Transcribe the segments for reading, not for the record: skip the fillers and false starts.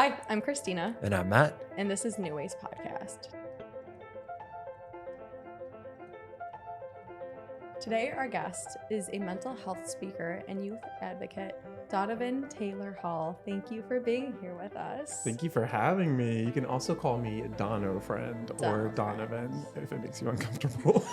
Hi, I'm Christina. And I'm Matt. And this is New Ways Podcast. Today, our guest is a mental health speaker and youth advocate, Donovan Taylor Hall. Thank you for being here with us. Thank you for having me. You can also call me Dono friend or Donovan friend. if it makes you uncomfortable.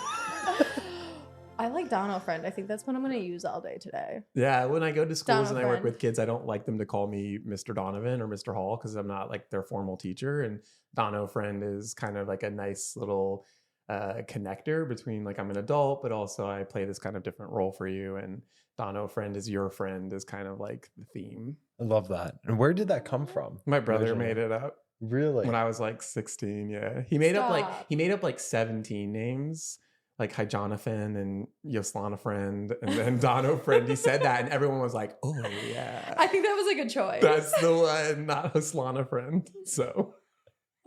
I like Dono friend. I think that's what I'm going to use all day today. Yeah, when I go to schools and I work friend. with kids, I don't like them to call me Mr. Donovan or Mr. Hall because I'm not like their formal teacher. And Dono friend is kind of like a nice little connector between like I'm an adult, but also I play this kind of different role for you. And Dono friend is your friend is kind of like the theme. I love that. And where did that come from? My brother originally? made it up. Really? When I was like 16, yeah. He made up like 17 names. Like Hi Jonathan and Yoslana friend and then Dono friend. He said that and everyone was like, oh yeah. I think that was a good choice. That's the one, not Yoslana friend. So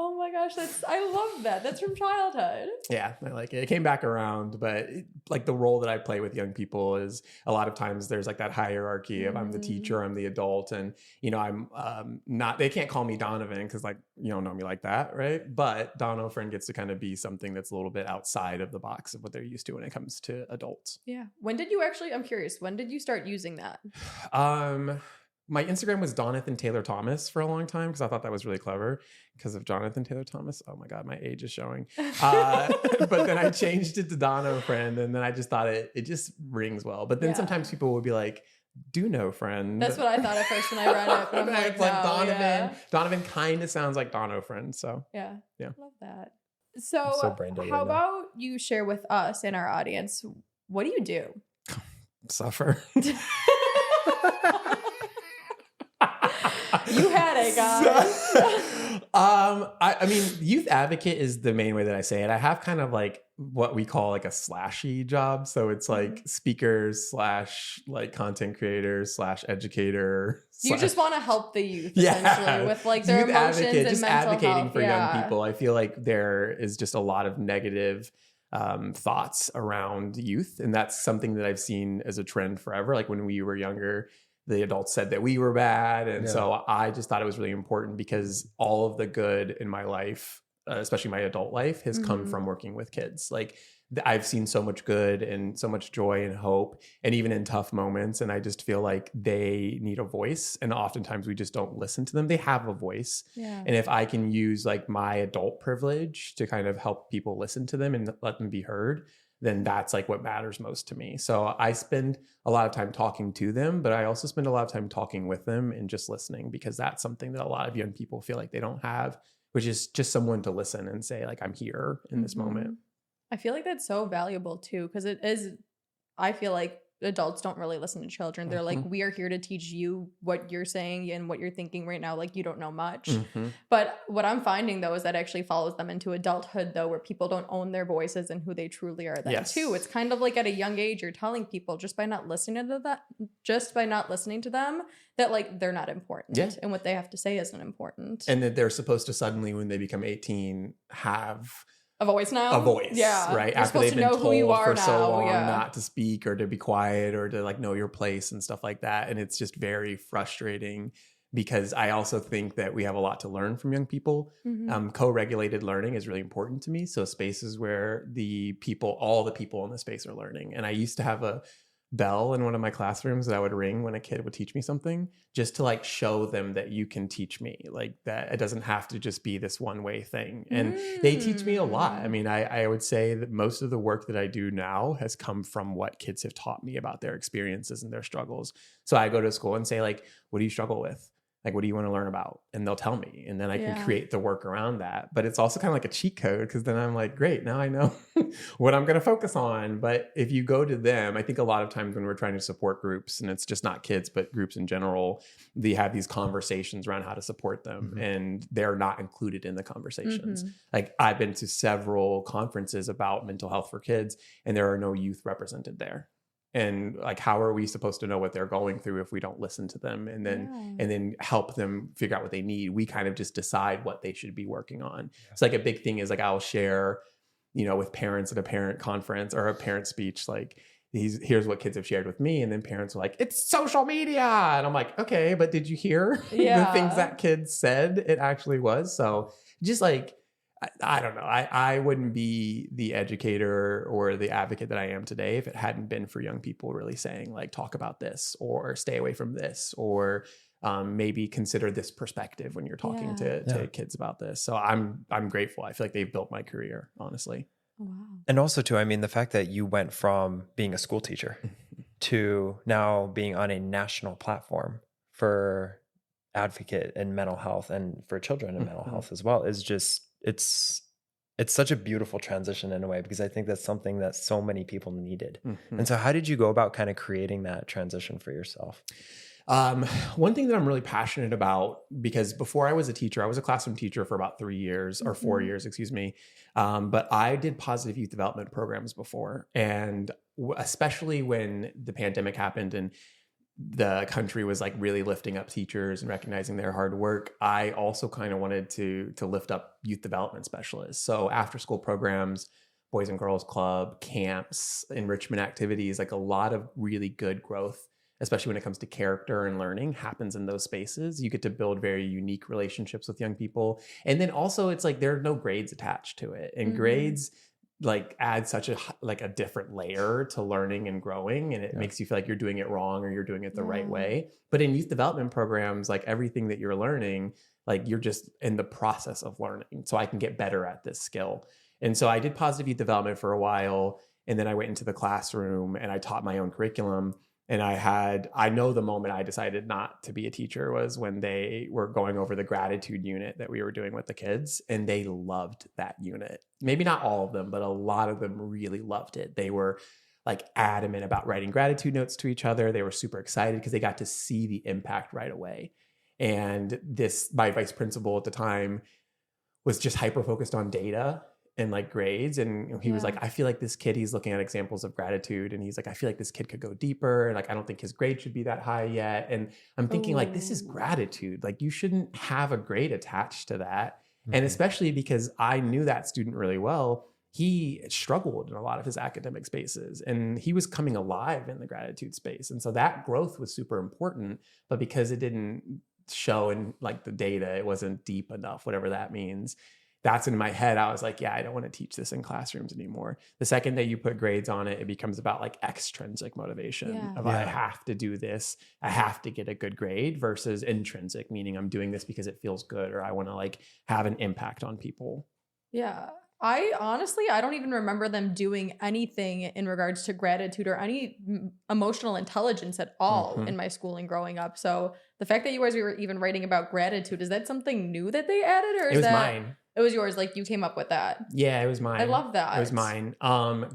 oh my gosh, I love that. That's from childhood. yeah, I like it. It came back around, but like the role that I play with young people is a lot of times there's like that hierarchy of I'm the teacher, I'm the adult, and you know I'm not. They can't call me Donovan because like you don't know me like that, right? But Dono friend gets to kind of be something that's a little bit outside of the box of what they're used to when it comes to adults. Yeah. When did you actually? I'm curious. When did you start using that? My Instagram was Donovan Taylor Thomas for a long time because I thought that was really clever because of Jonathan Taylor Thomas. Oh my God, my age is showing. But then I changed it to Dono friend and then I just thought it just rings well. But then sometimes people would be like, do know friend. That's what I thought at first when I read it. But I'm like, no, Donovan. Yeah. Donovan kind of sounds like Dono friend. So yeah. Love that. So how about you share with us and our audience, what do you do? Suffer. You had it, guys. I mean, youth advocate is the main way that I say it. I have kind of like what we call like a slashy job. So it's like speakers / like content creators / educator. You just want to help the youth essentially with like their youth emotions advocate, and just mental advocating health. for young people. I feel like there is just a lot of negative thoughts around youth. And that's something that I've seen as a trend forever. Like when we were younger, the adults said that we were bad. And so I just thought it was really important because all of the good in my life, especially my adult life, has come from working with kids. Like I've seen so much good and so much joy and hope, and even in tough moments. And I just feel like they need a voice. And oftentimes we just don't listen to them. They have a voice. Yeah. And if I can use like my adult privilege to kind of help people listen to them and let them be heard, then that's like what matters most to me. So I spend a lot of time talking to them, but I also spend a lot of time talking with them and just listening, because that's something that a lot of young people feel like they don't have, which is just someone to listen and say like, I'm here in this moment. I feel like that's so valuable too, because it is, I feel like adults don't really listen to children. They're like, we are here to teach you what you're saying and what you're thinking right now. Like you don't know much. But what I'm finding though is that actually follows them into adulthood though, where people don't own their voices and who they truly are then too. It's kind of like at a young age, you're telling people just by not listening to them that like they're not important and what they have to say isn't important. And that they're supposed to suddenly, when they become 18, have a voice now? A voice, right? You're After they've been told for so long Yeah. not to speak or to be quiet or to like know your place and stuff like that. And it's just very frustrating because I also think that we have a lot to learn from young people. Co-regulated learning is really important to me. So spaces where all the people in the space are learning. And I used to have a bell in one of my classrooms that I would ring when a kid would teach me something, just to like show them that you can teach me, like that it doesn't have to just be this one way thing. And they teach me a lot. I mean, I would say that most of the work that I do now has come from what kids have taught me about their experiences and their struggles. So I go to school and say like, what do you struggle with? Like, what do you want to learn about? And they'll tell me. And then I can create the work around that. But it's also kind of like a cheat code, because then I'm like, great, now I know what I'm going to focus on. But if you go to them, I think a lot of times when we're trying to support groups, and it's just not kids, but groups in general, they have these conversations around how to support them. And they're not included in the conversations. Like I've been to several conferences about mental health for kids, and there are no youth represented there. And like, how are we supposed to know what they're going through if we don't listen to them and then help them figure out what they need? We kind of just decide what they should be working on. It's like a big thing is like, I'll share, with parents at a parent conference or a parent speech, like, here's what kids have shared with me. And then parents are like, it's social media. And I'm like, okay, but did you hear the things that kids said it actually was? So just like, I don't know. I wouldn't be the educator or the advocate that I am today if it hadn't been for young people really saying like, talk about this or stay away from this, or maybe consider this perspective when you're talking to kids about this. So I'm grateful. I feel like they've built my career, honestly. Wow. And also too, I mean, the fact that you went from being a school teacher to now being on a national platform for advocate in mental health and for children in mental health as well is just, it's such a beautiful transition in a way, because I think that's something that so many people needed. And so how did you go about kind of creating that transition for yourself? One thing that I'm really passionate about, because before I was a teacher, I was a classroom teacher for about 3 years or 4 years, excuse me. But I did positive youth development programs before. And especially when the pandemic happened and the country was like really lifting up teachers and recognizing their hard work, I also kind of wanted to lift up youth development specialists. So after school programs, Boys and Girls Club, camps, enrichment activities, like a lot of really good growth, especially when it comes to character and learning, happens in those spaces. You get to build very unique relationships with young people. And then also it's like there are no grades attached to it. And grades like add such a different layer to learning and growing. And it makes you feel like you're doing it wrong or you're doing it the right way. But in youth development programs, like everything that you're learning, like you're just in the process of learning. So I can get better at this skill. And so I did positive youth development for a while. And then I went into the classroom and I taught my own curriculum. And I know the moment I decided not to be a teacher was when they were going over the gratitude unit that we were doing with the kids. And they loved that unit. Maybe not all of them, but a lot of them really loved it. They were like adamant about writing gratitude notes to each other. They were super excited because they got to see the impact right away. And my vice principal at the time was just hyper focused on data and like grades. And he was like, I feel like this kid, he's looking at examples of gratitude. And he's like, I feel like this kid could go deeper. And like, I don't think his grade should be that high yet. And I'm thinking like, this is gratitude. Like you shouldn't have a grade attached to that. And especially because I knew that student really well, he struggled in a lot of his academic spaces and he was coming alive in the gratitude space. And so that growth was super important, but because it didn't show in like the data, it wasn't deep enough, whatever that means. That's in my head. I was like, yeah, I don't want to teach this in classrooms anymore. The second that you put grades on it, it becomes about like extrinsic motivation of I have to do this. I have to get a good grade versus intrinsic, meaning I'm doing this because it feels good or I want to like have an impact on people. Yeah. I don't even remember them doing anything in regards to gratitude or any emotional intelligence at all in my schooling growing up. So the fact that you guys were even writing about gratitude, is that something new that they added, or is that mine? It was yours, like you came up with that? Yeah, it was mine. I love that. It was mine.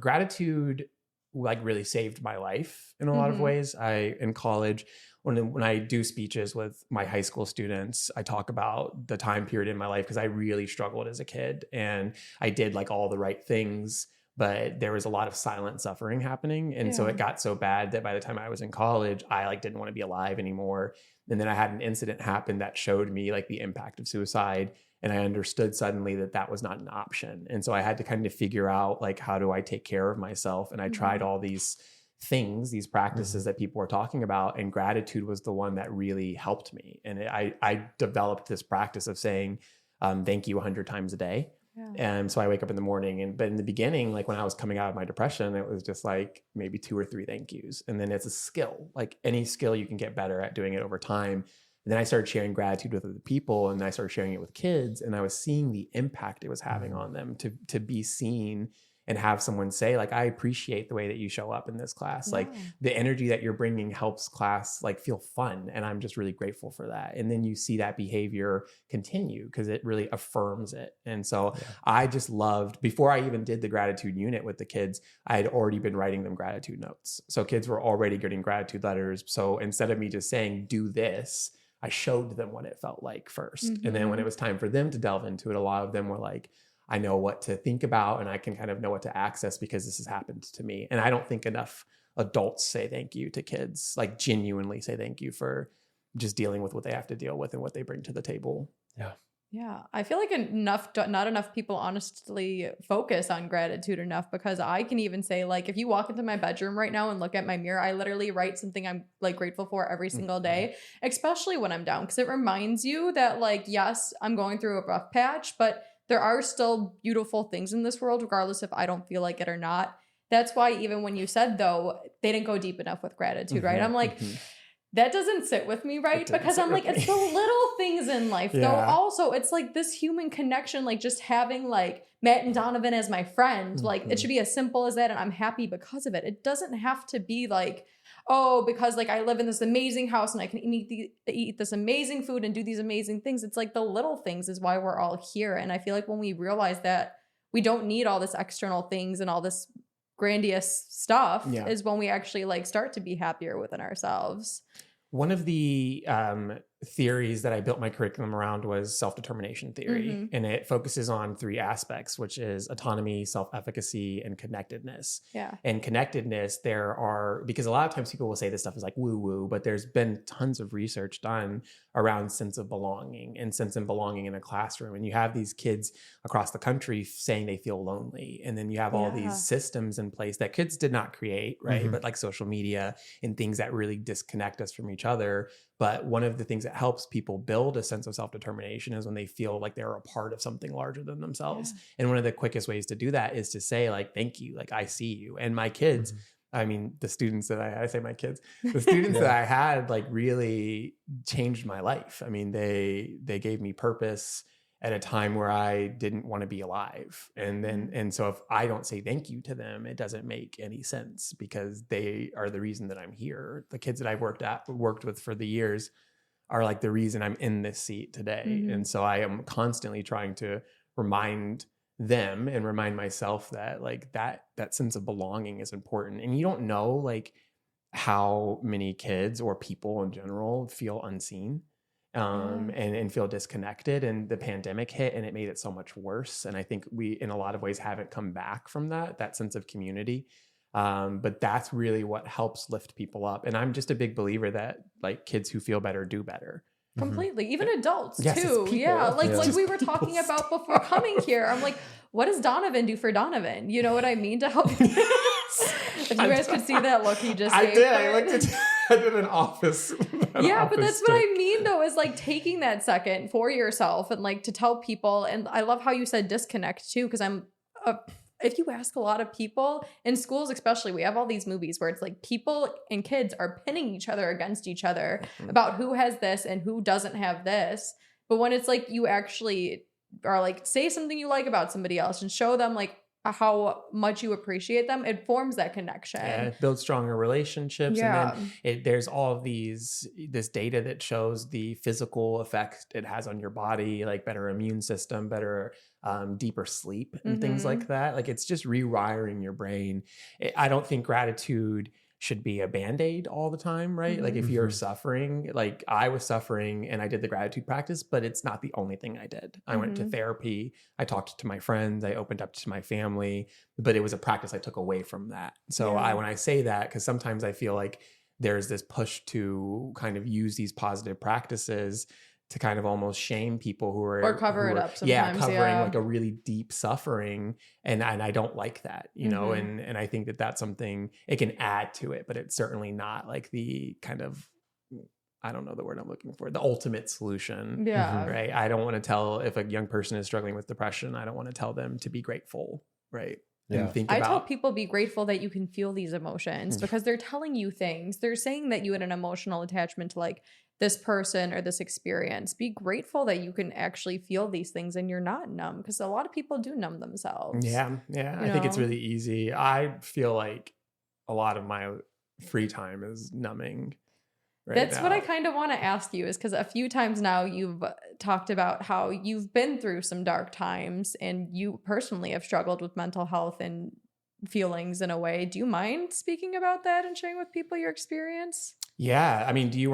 Gratitude like really saved my life in a lot of ways. In college, when I do speeches with my high school students, I talk about the time period in my life because I really struggled as a kid and I did like all the right things, but there was a lot of silent suffering happening. And so it got so bad that by the time I was in college, I like didn't want to be alive anymore. And then I had an incident happen that showed me like the impact of suicide. And I understood suddenly that that was not an option. And so I had to kind of figure out like, how do I take care of myself? And I tried all these things, these practices that people were talking about. And gratitude was the one that really helped me. And I developed this practice of saying, thank you 100 times a day. Yeah. And so I wake up in the morning but in the beginning, like when I was coming out of my depression, it was just like maybe 2 or 3 thank yous. And then it's a skill, like any skill you can get better at doing it over time. And then I started sharing gratitude with other people and I started sharing it with kids and I was seeing the impact it was having on them to be seen and have someone say like, I appreciate the way that you show up in this class. Like the energy that you're bringing helps class like feel fun. And I'm just really grateful for that. And then you see that behavior continue because it really affirms it. And so I just loved, before I even did the gratitude unit with the kids, I had already been writing them gratitude notes. So kids were already getting gratitude letters. So instead of me just saying, do this, I showed them what it felt like first. And then when it was time for them to delve into it, a lot of them were like, I know what to think about and I can kind of know what to access because this has happened to me. And I don't think enough adults say thank you to kids, like genuinely say thank you for just dealing with what they have to deal with and what they bring to the table. Yeah. Yeah, I feel like not enough people honestly focus on gratitude enough, because I can even say, like, if you walk into my bedroom right now and look at my mirror, I literally write something I'm like grateful for every single day, especially when I'm down, because it reminds you that, like, yes, I'm going through a rough patch, but there are still beautiful things in this world, regardless if I don't feel like it or not. That's why even when you said, though, they didn't go deep enough with gratitude, right? I'm like, that doesn't sit with me, right? Because I'm like, it's the little things in life, though. Also, it's like this human connection, like just having like Matt and Donovan as my friend. Like, it should be as simple as that, and I'm happy because of it. It doesn't have to be like, oh, because like I live in this amazing house and I can eat this amazing food and do these amazing things. It's like the little things is why we're all here. And I feel like when we realize that we don't need all this external things and all this grandiose stuff is when we actually like start to be happier within ourselves. One of the theories that I built my curriculum around was self-determination theory. And it focuses on 3 aspects, which is autonomy, self-efficacy, and connectedness. And connectedness, because a lot of times people will say this stuff is like woo-woo, but there's been tons of research done around sense of belonging and sense of belonging in a classroom. And you have these kids across the country saying they feel lonely. And then you have all these systems in place that kids did not create, right? But like social media and things that really disconnect us from each other. But one of the things that helps people build a sense of self-determination is when they feel like they're a part of something larger than themselves. And one of the quickest ways to do that is to say, like, thank you, like, I see you. And my kids, I mean, the students that I say my kids, the students that I had, like, really changed my life. I mean, they gave me purpose at a time where I didn't want to be alive. And so if I don't say thank you to them, it doesn't make any sense, because they are the reason that I'm here. The kids that I've worked with for the years are like the reason I'm in this seat today. And so I am constantly trying to remind them and remind myself that like that sense of belonging is important. And you don't know like how many kids or people in general feel unseen. And feel disconnected, and the pandemic hit and it made it so much worse. And I think we, in a lot of ways, haven't come back from that sense of community. But that's really what helps lift people up. And I'm just a big believer that like kids who feel better do better. Completely. Even adults too. Yeah. Like we were talking about before coming here. I'm like, what does Donovan do for Donovan? You know what I mean? To help. If you guys could see that look he just gave. I did an office. But that's what I mean though, is like taking that second for yourself and like to tell people. And I love how you said disconnect too, because if you ask a lot of people in schools, especially, we have all these movies where it's like people and kids are pinning each other against each other about who has this and who doesn't have this. But when it's like you actually are like, say something you like about somebody else and show them like how much you appreciate them, it forms that connection. It builds stronger relationships. And then there's all of this data that shows the physical effect it has on your body, like better immune system, better deeper sleep and things like that. Like it's just rewiring your brain. I don't think gratitude should be a Band-Aid all the time, right? Like if you're suffering, like I was suffering and I did the gratitude practice, but it's not the only thing I did. I went to therapy. I talked to my friends. I opened up to my family, but it was a practice I took away from that. So when I say that, because sometimes I feel like there's this push to kind of use these positive practices to kind of almost shame people who are or cover it up sometimes. Covering like a really deep suffering, and I don't like that, you know, and I think that that's something, it can add to it, but it's certainly not like the kind of, I don't know the word I'm looking for, the ultimate solution. Right. I don't want to tell, if a young person is struggling with depression, I don't want to tell them to be grateful, right? I tell people, be grateful that you can feel these emotions, because they're telling you things. They're saying that you had an emotional attachment to like this person or this experience. Be grateful that you can actually feel these things and you're not numb, because a lot of people do numb themselves. I think it's really easy. I feel like a lot of my free time is numbing. That's what I kind of want to ask you, is because a few times now you've talked about how you've been through some dark times and you personally have struggled with mental health and feelings in a way. Do you mind speaking about that and sharing with people your experience? Yeah. I mean, do you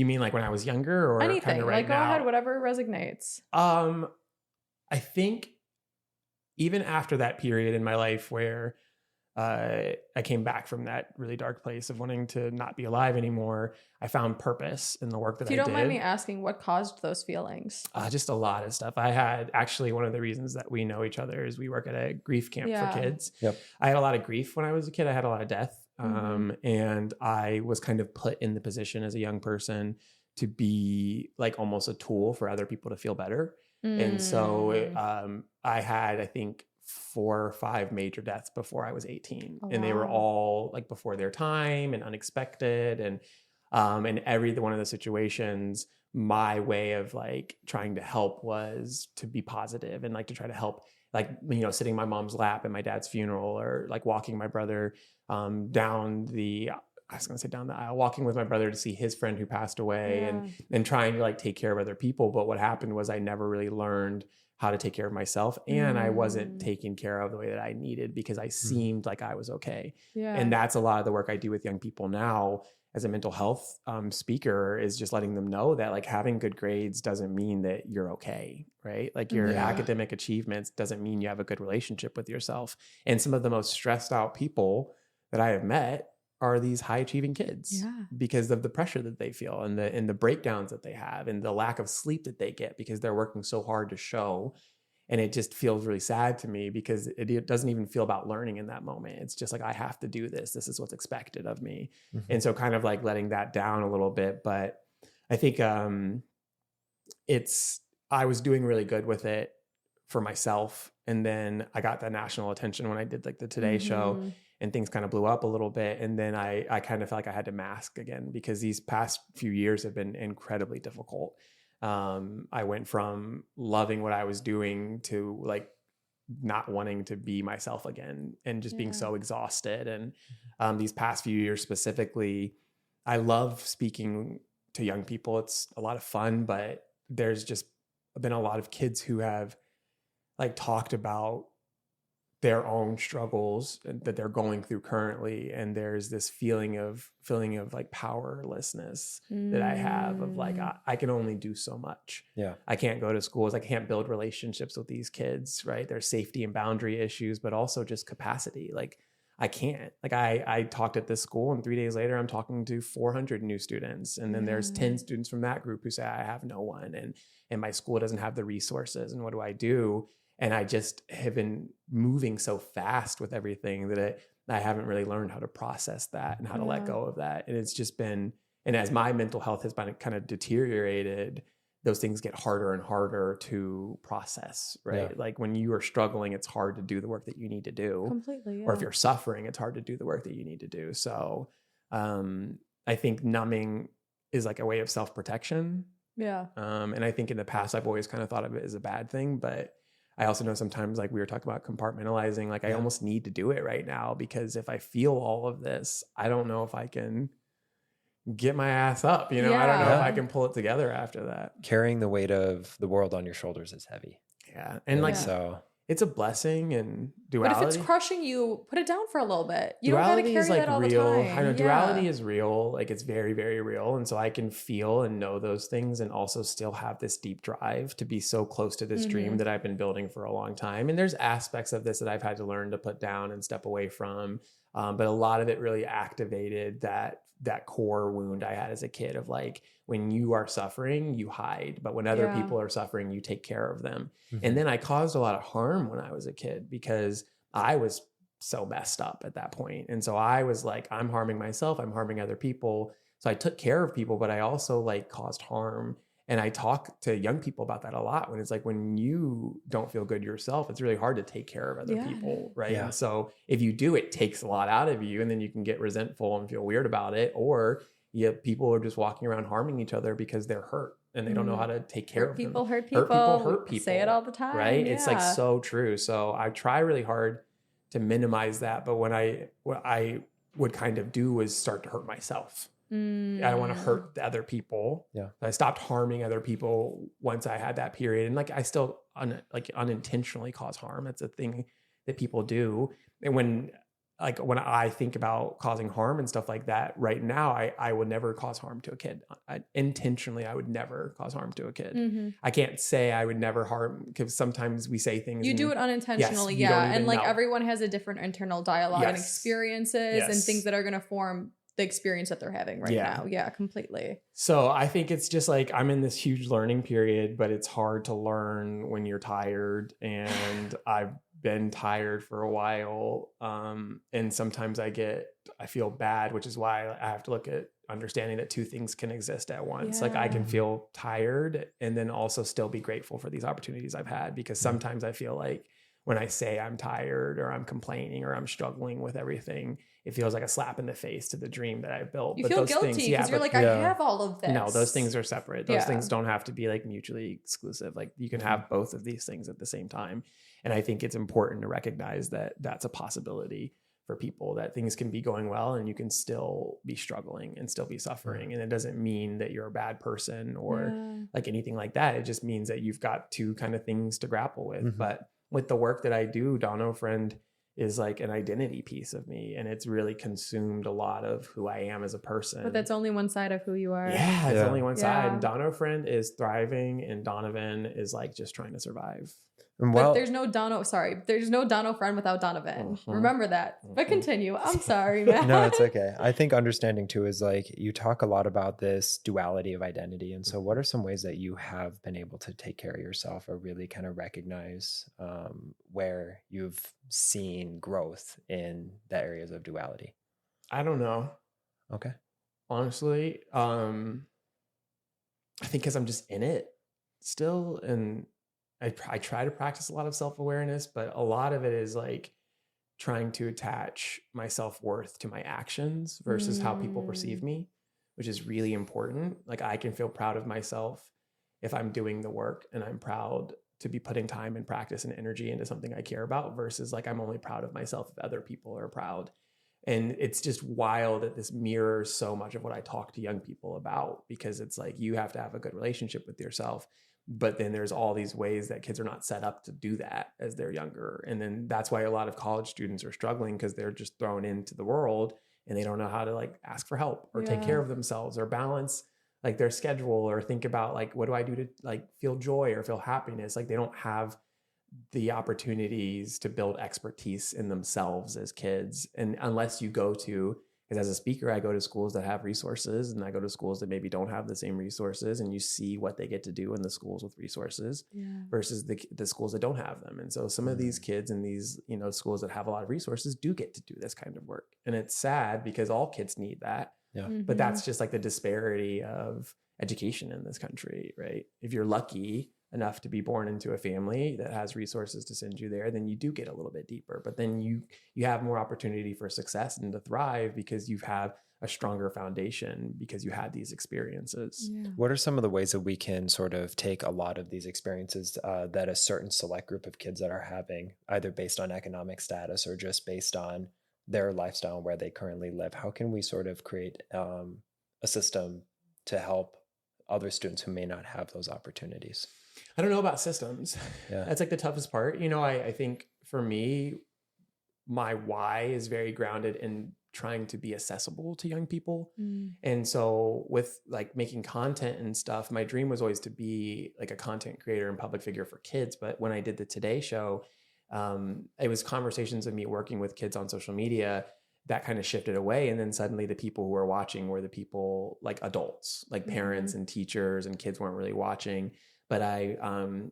mean like when I was younger or anything? Kind of right like, go now? ahead, whatever resonates. I think even after that period in my life where I came back from that really dark place of wanting to not be alive anymore. I found purpose in the work that I did. If you don't mind me asking, what caused those feelings? Just a lot of stuff. I had actually, one of the reasons that we know each other is we work at a grief camp for kids. Yep. I had a lot of grief when I was a kid. I had a lot of death. And I was kind of put in the position as a young person to be like almost a tool for other people to feel better. And so I had, I think, 4 or 5 major deaths before I was 18. And they were all like before their time and unexpected. And every one of the situations, my way of like trying to help was to be positive and like to try to help, like, you know, sitting in my mom's lap at my dad's funeral, or like walking my brother down the aisle, walking with my brother to see his friend who passed away, and trying to like take care of other people. But what happened was I never really learned how to take care of myself, and I wasn't taken care of the way that I needed because I seemed like I was okay. And that's a lot of the work I do with young people now as a mental health speaker, is just letting them know that like having good grades doesn't mean that you're okay, right? Like your academic achievements doesn't mean you have a good relationship with yourself. And some of the most stressed out people that I have met are these high achieving kids because of the pressure that they feel, and the breakdowns that they have, and the lack of sleep that they get because they're working so hard to show. And it just feels really sad to me because it doesn't even feel about learning in that moment. It's just like, I have to do this. This is what's expected of me. And so kind of like letting that down a little bit. But I think I was doing really good with it for myself. And then I got that national attention when I did like the Today Show, and things kind of blew up a little bit. And then I kind of felt like I had to mask again because these past few years have been incredibly difficult. I went from loving what I was doing to like not wanting to be myself again, and just being so exhausted. And these past few years specifically, I love speaking to young people. It's a lot of fun, but there's just been a lot of kids who have like talked about their own struggles that they're going through currently. And there's this feeling of like powerlessness that I have of like, I can only do so much. Yeah. I can't go to schools. I can't build relationships with these kids, right? There's safety and boundary issues, but also just capacity. Like I can't, like I talked at this school, and 3 days later I'm talking to 400 new students. And then there's 10 students from that group who say, I have no one. And my school doesn't have the resources. And what do I do? And I just have been moving so fast with everything that I haven't really learned how to process that and how to let go of that. And it's just been, and as my mental health has been kind of deteriorated, those things get harder and harder to process, right? Yeah. Like when you are struggling, it's hard to do the work that you need to do. Completely. Or if you're suffering, it's hard to do the work that you need to do. So I think numbing is like a way of self-protection. Yeah. And I think in the past, I've always kind of thought of it as a bad thing, but I also know sometimes, like we were talking about compartmentalizing, like I almost need to do it right now, because if I feel all of this, I don't know if I can get my ass up, you know, I don't know if I can pull it together after that. Carrying the weight of the world on your shoulders is heavy. Yeah. And like, so it's a blessing and duality. But if it's crushing you, put it down for a little bit. You don't got to carry that all the time. I know duality is real. Like it's very, very real. And so I can feel and know those things, and also still have this deep drive to be so close to this dream that I've been building for a long time. And there's aspects of this that I've had to learn to put down and step away from. But a lot of it really activated that core wound I had as a kid of like, when you are suffering, you hide, but when other people are suffering, you take care of them. And then I caused a lot of harm when I was a kid because I was so messed up at that point. And so I was like, I'm harming myself, I'm harming other people. So I took care of people, but I also like caused harm. And I talk to young people about that a lot, when it's like, when you don't feel good yourself, it's really hard to take care of other people. Right. Yeah. And so if you do, it takes a lot out of you, and then you can get resentful and feel weird about it. Or people are just walking around harming each other because they're hurt and they don't know how to take care of people. them. Hurt people. Hurt people. Say it all the time. Right. Yeah. It's like so true. So I try really hard to minimize that. But what I would kind of do is start to hurt myself. I don't want to hurt the other people. Yeah. I stopped harming other people once I had that period. And like, I still unintentionally cause harm. That's a thing that people do. And when like when I think about causing harm and stuff like that right now, I would never cause harm to a kid. Intentionally, I would never cause harm to a kid. I can't say I would never harm, because sometimes we say things. You do it unintentionally. And like everyone has a different internal dialogue and experiences and things that are going to form the experience that they're having right now. Yeah, completely. So I think it's just like, I'm in this huge learning period, but it's hard to learn when you're tired, and I've been tired for a while. And sometimes I feel bad, which is why I have to look at understanding that two things can exist at once. Like I can feel tired and then also still be grateful for these opportunities I've had, because sometimes I feel like when I say I'm tired or I'm complaining or I'm struggling with everything, it feels like a slap in the face to the dream that I've built. You feel guilty because you're like, I have all of this. No, those things are separate. Those things don't have to be like mutually exclusive. Like you can have both of these things at the same time. And I think it's important to recognize that that's a possibility for people, that things can be going well and you can still be struggling and still be suffering. And it doesn't mean that you're a bad person or like anything like that. It just means that you've got two kind of things to grapple with. But with the work that I do, Dono Friend is like an identity piece of me, and it's really consumed a lot of who I am as a person. But that's only one side of who you are. Yeah, it's only one side. And Dono Friend is thriving, and Donovan is like just trying to survive. But there's no Dono Friend without Donovan. Remember that. But continue. I'm sorry, man. No, it's okay. I think understanding too is like, you talk a lot about this duality of identity. And so what are some ways that you have been able to take care of yourself or really kind of recognize where you've seen growth in the areas of duality? I don't know. Okay. Honestly, I think because I'm just in it still, and I try to practice a lot of self-awareness, but a lot of it is like trying to attach my self-worth to my actions versus how people perceive me, which is really important. Like I can feel proud of myself if I'm doing the work, and I'm proud to be putting time and practice and energy into something I care about, versus like I'm only proud of myself if other people are proud. And it's just wild that this mirrors so much of what I talk to young people about, because it's like, you have to have a good relationship with yourself. But then there's all these ways that kids are not set up to do that as they're younger. And then that's why a lot of college students are struggling, because they're just thrown into the world and they don't know how to like ask for help or take care of themselves or balance like their schedule, or think about like, what do I do to like feel joy or feel happiness? Like they don't have the opportunities to build expertise in themselves as kids. And unless you go to, because as a speaker, I go to schools that have resources, and I go to schools that maybe don't have the same resources, and you see what they get to do in the schools with resources versus the schools that don't have them. And so some of these kids in these, schools that have a lot of resources do get to do this kind of work. And it's sad because all kids need that. Yeah. But that's just like the disparity of education in this country, right? If you're lucky enough to be born into a family that has resources to send you there, then you do get a little bit deeper, but then you have more opportunity for success and to thrive because you have a stronger foundation because you had these experiences. Yeah. What are some of the ways that we can sort of take a lot of these experiences that a certain select group of kids that are having, either based on economic status or just based on their lifestyle where they currently live? How can we sort of create a system to help other students who may not have those opportunities? I don't know about systems. Yeah. That's like the toughest part. I think for me, my why is very grounded in trying to be accessible to young people. And so with like making content and stuff, my dream was always to be like a content creator and public figure for kids. But when I did the Today Show, it was conversations of me working with kids on social media that kind of shifted away. And then suddenly the people who were watching were the people like adults, like parents and teachers, and kids weren't really watching. But I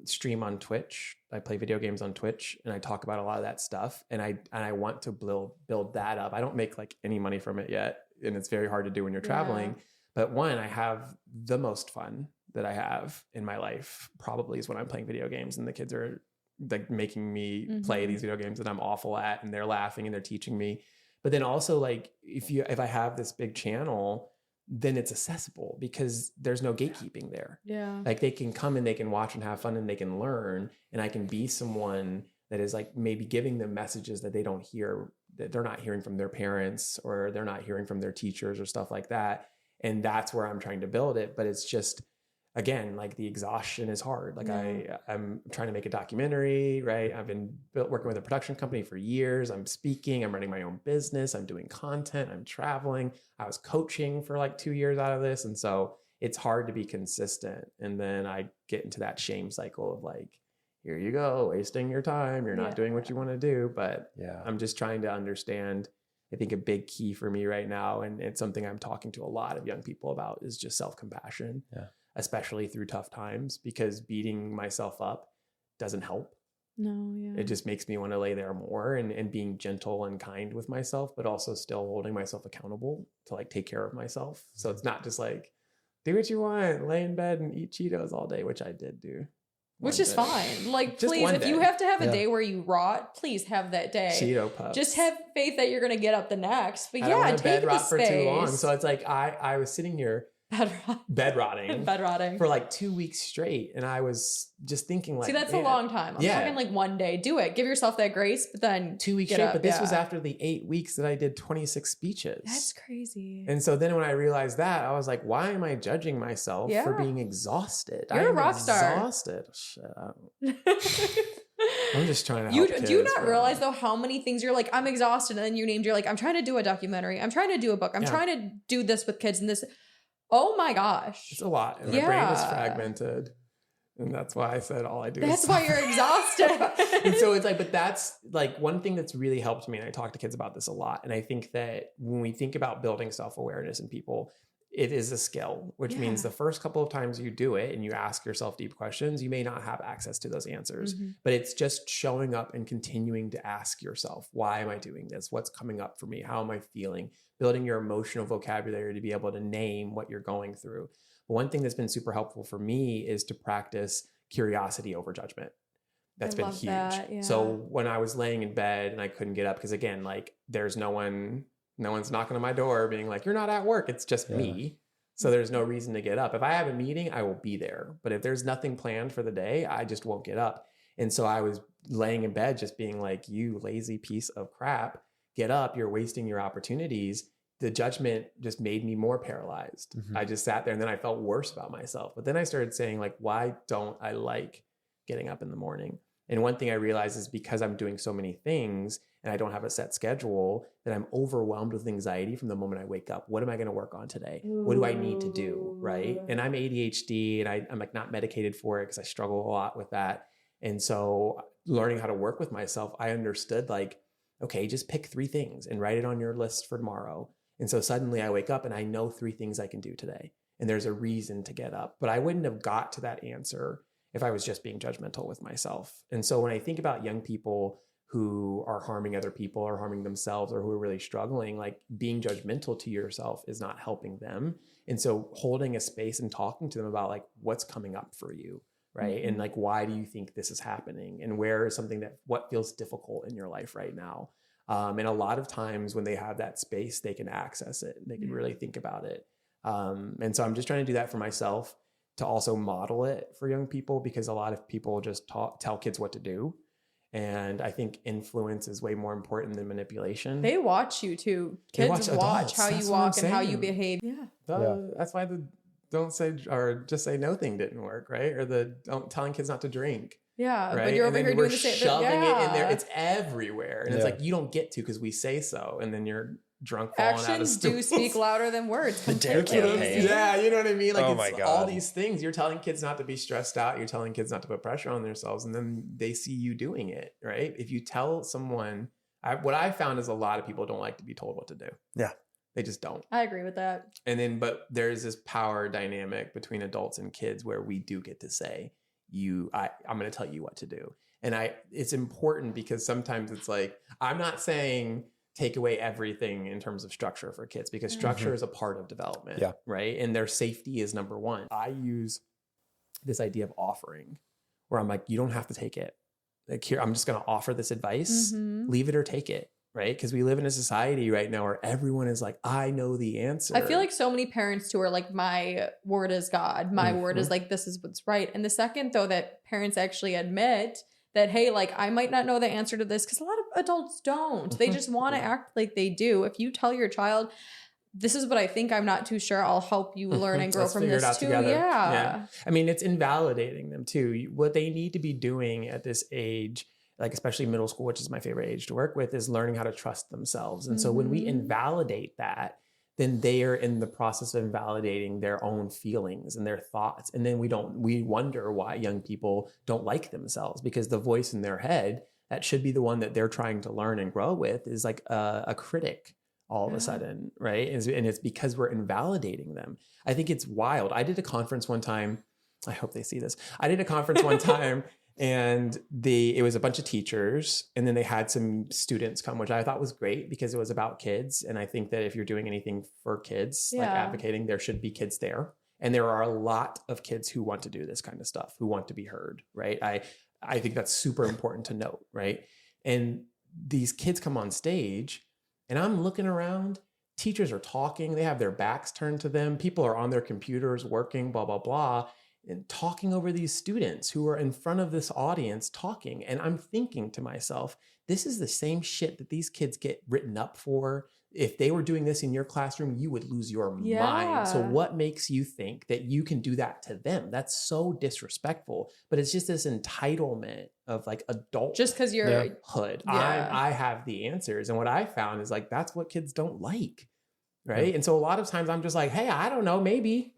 stream on Twitch. I play video games on Twitch, and I talk about a lot of that stuff. And I want to build that up. I don't make like any money from it yet, and it's very hard to do when you're traveling. But one, I have the most fun that I have in my life probably is when I'm playing video games, and the kids are like making me play these video games that I'm awful at, and they're laughing and they're teaching me. But then also like if I have this big channel, then it's accessible because there's no gatekeeping there. Yeah. Like they can come and they can watch and have fun and they can learn, and I can be someone that is like maybe giving them messages that they don't hear, that they're not hearing from their parents or they're not hearing from their teachers or stuff like that. And that's where I'm trying to build it. But it's just, again, like the exhaustion is hard. Like I'm trying to make a documentary, right? I've been working with a production company for years. I'm speaking, I'm running my own business. I'm doing content, I'm traveling. I was coaching for like 2 years out of this. And so it's hard to be consistent. And then I get into that shame cycle of like, here you go, wasting your time. You're not doing what you want to do. But I'm just trying to understand. I think a big key for me right now, and it's something I'm talking to a lot of young people about, is just self-compassion, especially through tough times, because beating myself up doesn't help. It just makes me want to lay there more, and being gentle and kind with myself, but also still holding myself accountable to like take care of myself. So it's not just like, do what you want, lay in bed and eat Cheetos all day, which I did do. Which is fine. Like, please, if you have to have a day where you rot, please have that day. Cheeto puffs. Just have faith that you're going to get up the next. But I don't want to take bed rot the for space. too long. So it's like I was sitting here bed rotting for like 2 weeks straight, and I was just thinking like, see, that's a long time. I'm talking like one day. Do it. Give yourself that grace, but then 2 weeks straight. But this was after the 8 weeks that I did 26 speeches. That's crazy. And so then when I realized that, I was like, why am I judging myself for being exhausted? You're a rock star. Exhausted. Shut up. I'm just trying to help kids, do you not realize though how many things you're like, I'm exhausted, and then you named, you're like, I'm trying to do a documentary, I'm trying to do a book, I'm trying to do this with kids and this. Oh my gosh. It's a lot. And my brain is fragmented. And that's why I said all I do is that's why you're exhausted. And so it's like, but that's like one thing that's really helped me. And I talk to kids about this a lot. And I think that when we think about building self-awareness in people, it is a skill, which means the first couple of times you do it and you ask yourself deep questions, you may not have access to those answers, but it's just showing up and continuing to ask yourself, why am I doing this? What's coming up for me? How am I feeling? Building your emotional vocabulary to be able to name what you're going through. One thing that's been super helpful for me is to practice curiosity over judgment. That's been huge. So when I was laying in bed and I couldn't get up, because again, like there's no one's knocking on my door being like, you're not at work. It's just me. So there's no reason to get up. If I have a meeting, I will be there. But if there's nothing planned for the day, I just won't get up. And so I was laying in bed just being like, you lazy piece of crap, get up. You're wasting your opportunities. The judgment just made me more paralyzed. I just sat there and then I felt worse about myself. But then I started saying like, why don't I like getting up in the morning? And one thing I realized is because I'm doing so many things and I don't have a set schedule, that I'm overwhelmed with anxiety from the moment I wake up. What am I going to work on today? What do I need to do? Right. And I'm ADHD and I'm like not medicated for it because I struggle a lot with that. And so learning how to work with myself, I understood like, okay, just pick 3 things and write it on your list for tomorrow. And so suddenly I wake up and I know 3 things I can do today. And there's a reason to get up, but I wouldn't have got to that answer if I was just being judgmental with myself. And so when I think about young people who are harming other people or harming themselves or who are really struggling, like being judgmental to yourself is not helping them. And so holding a space and talking to them about like what's coming up for you, right? And like, why do you think this is happening? And where is something what feels difficult in your life right now? And a lot of times when they have that space, they can access it and they can really think about it. And so I'm just trying to do that for myself, to also model it for young people, because a lot of people just tell kids what to do. And I think influence is way more important than manipulation. They watch you too. Kids watch how you walk and how you behave. That's why the don't say or just say no thing didn't work, right? Or the telling kids not to drink. Yeah, right? But you're over here doing the same. Shoving it in there. It's everywhere, and it's like you don't get to because we say so, and then you're drunk falling out of actions stools. do speak louder than words. The dare campaign. Yeah, you know what I mean? Like, oh it's my God. all these things. You're telling kids not to be stressed out. You're telling kids not to put pressure on themselves, and then they see you doing it, right? If you tell someone, what I found is a lot of people don't like to be told what to do. Yeah. They just don't. I agree with that. And then, but there's this power dynamic between adults and kids where we do get to say, I'm going to tell you what to do. And it's important because sometimes it's like, I'm not saying take away everything in terms of structure for kids, because structure is a part of development, right? And their safety is number one. I use this idea of offering, where I'm like, you don't have to take it. Like, here, I'm just going to offer this advice, leave it or take it, right? Because we live in a society right now where everyone is like, I know the answer. I feel like so many parents too are like, my word is God. My word is like, this is what's right. And the second though that parents actually admit that, hey, like I might not know the answer to this, because a lot of adults don't. They just want to act like they do. If you tell your child, this is what I think. I'm not too sure. I'll help you learn and grow Let's from figure this it out too. together. Yeah. I mean, it's invalidating them too. What they need to be doing at this age, like especially middle school, which is my favorite age to work with, is learning how to trust themselves. And so when we invalidate that, then they are in the process of invalidating their own feelings and their thoughts. And then we wonder why young people don't like themselves, because the voice in their head that should be the one that they're trying to learn and grow with is like a critic all of a sudden, right? And it's because we're invalidating them. I think it's wild. I did a conference one time. I hope they see this. I did a conference one time and it was a bunch of teachers, and then they had some students come, which I thought was great because it was about kids. And I think that if you're doing anything for kids, like advocating, there should be kids there. And there are a lot of kids who want to do this kind of stuff, who want to be heard, right? I think that's super important to note, right? And these kids come on stage, and I'm looking around, teachers are talking, they have their backs turned to them, people are on their computers working, blah, blah, blah, and talking over these students who are in front of this audience talking. And I'm thinking to myself, this is the same shit that these kids get written up for. If they were doing this in your classroom, you would lose your mind. So what makes you think that you can do that to them? That's so disrespectful. But it's just this entitlement of like adult. Just because you're hood. I have the answers. And what I found is like, that's what kids don't like. Right. And so a lot of times I'm just like, hey, I don't know, maybe.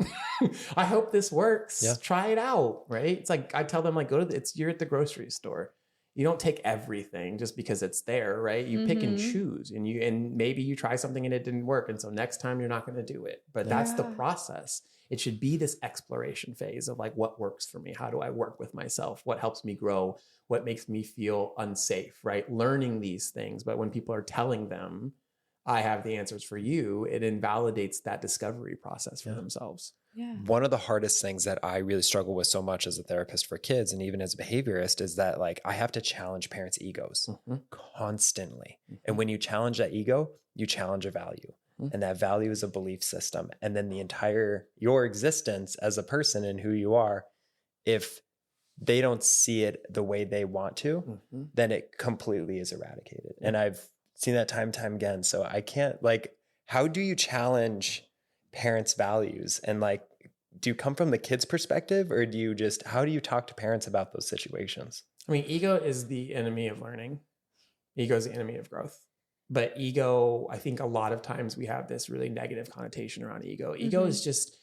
I hope this works. Try it out. Right. It's like I tell them, like, you're at the grocery store. You don't take everything just because it's there, right? You pick and choose, and maybe you try something and it didn't work. And so next time you're not going to do it. But that's the process. It should be this exploration phase of like, what works for me? How do I work with myself? What helps me grow? What makes me feel unsafe, right? Learning these things. But when people are telling them, I have the answers for you, it invalidates that discovery process for themselves. One of the hardest things that I really struggle with so much as a therapist for kids and even as a behaviorist is that like I have to challenge parents' egos constantly. And when you challenge that ego, you challenge a value. And that value is a belief system. And then your existence as a person and who you are, if they don't see it the way they want to, then it completely is eradicated. And I've seen that time and time again. So I can't, like, how do you challenge parents' values? And like, do you come from the kid's perspective, or how do you talk to parents about those situations? I mean, ego is the enemy of learning. Ego is the enemy of growth. But ego, I think a lot of times we have this really negative connotation around ego. Ego is just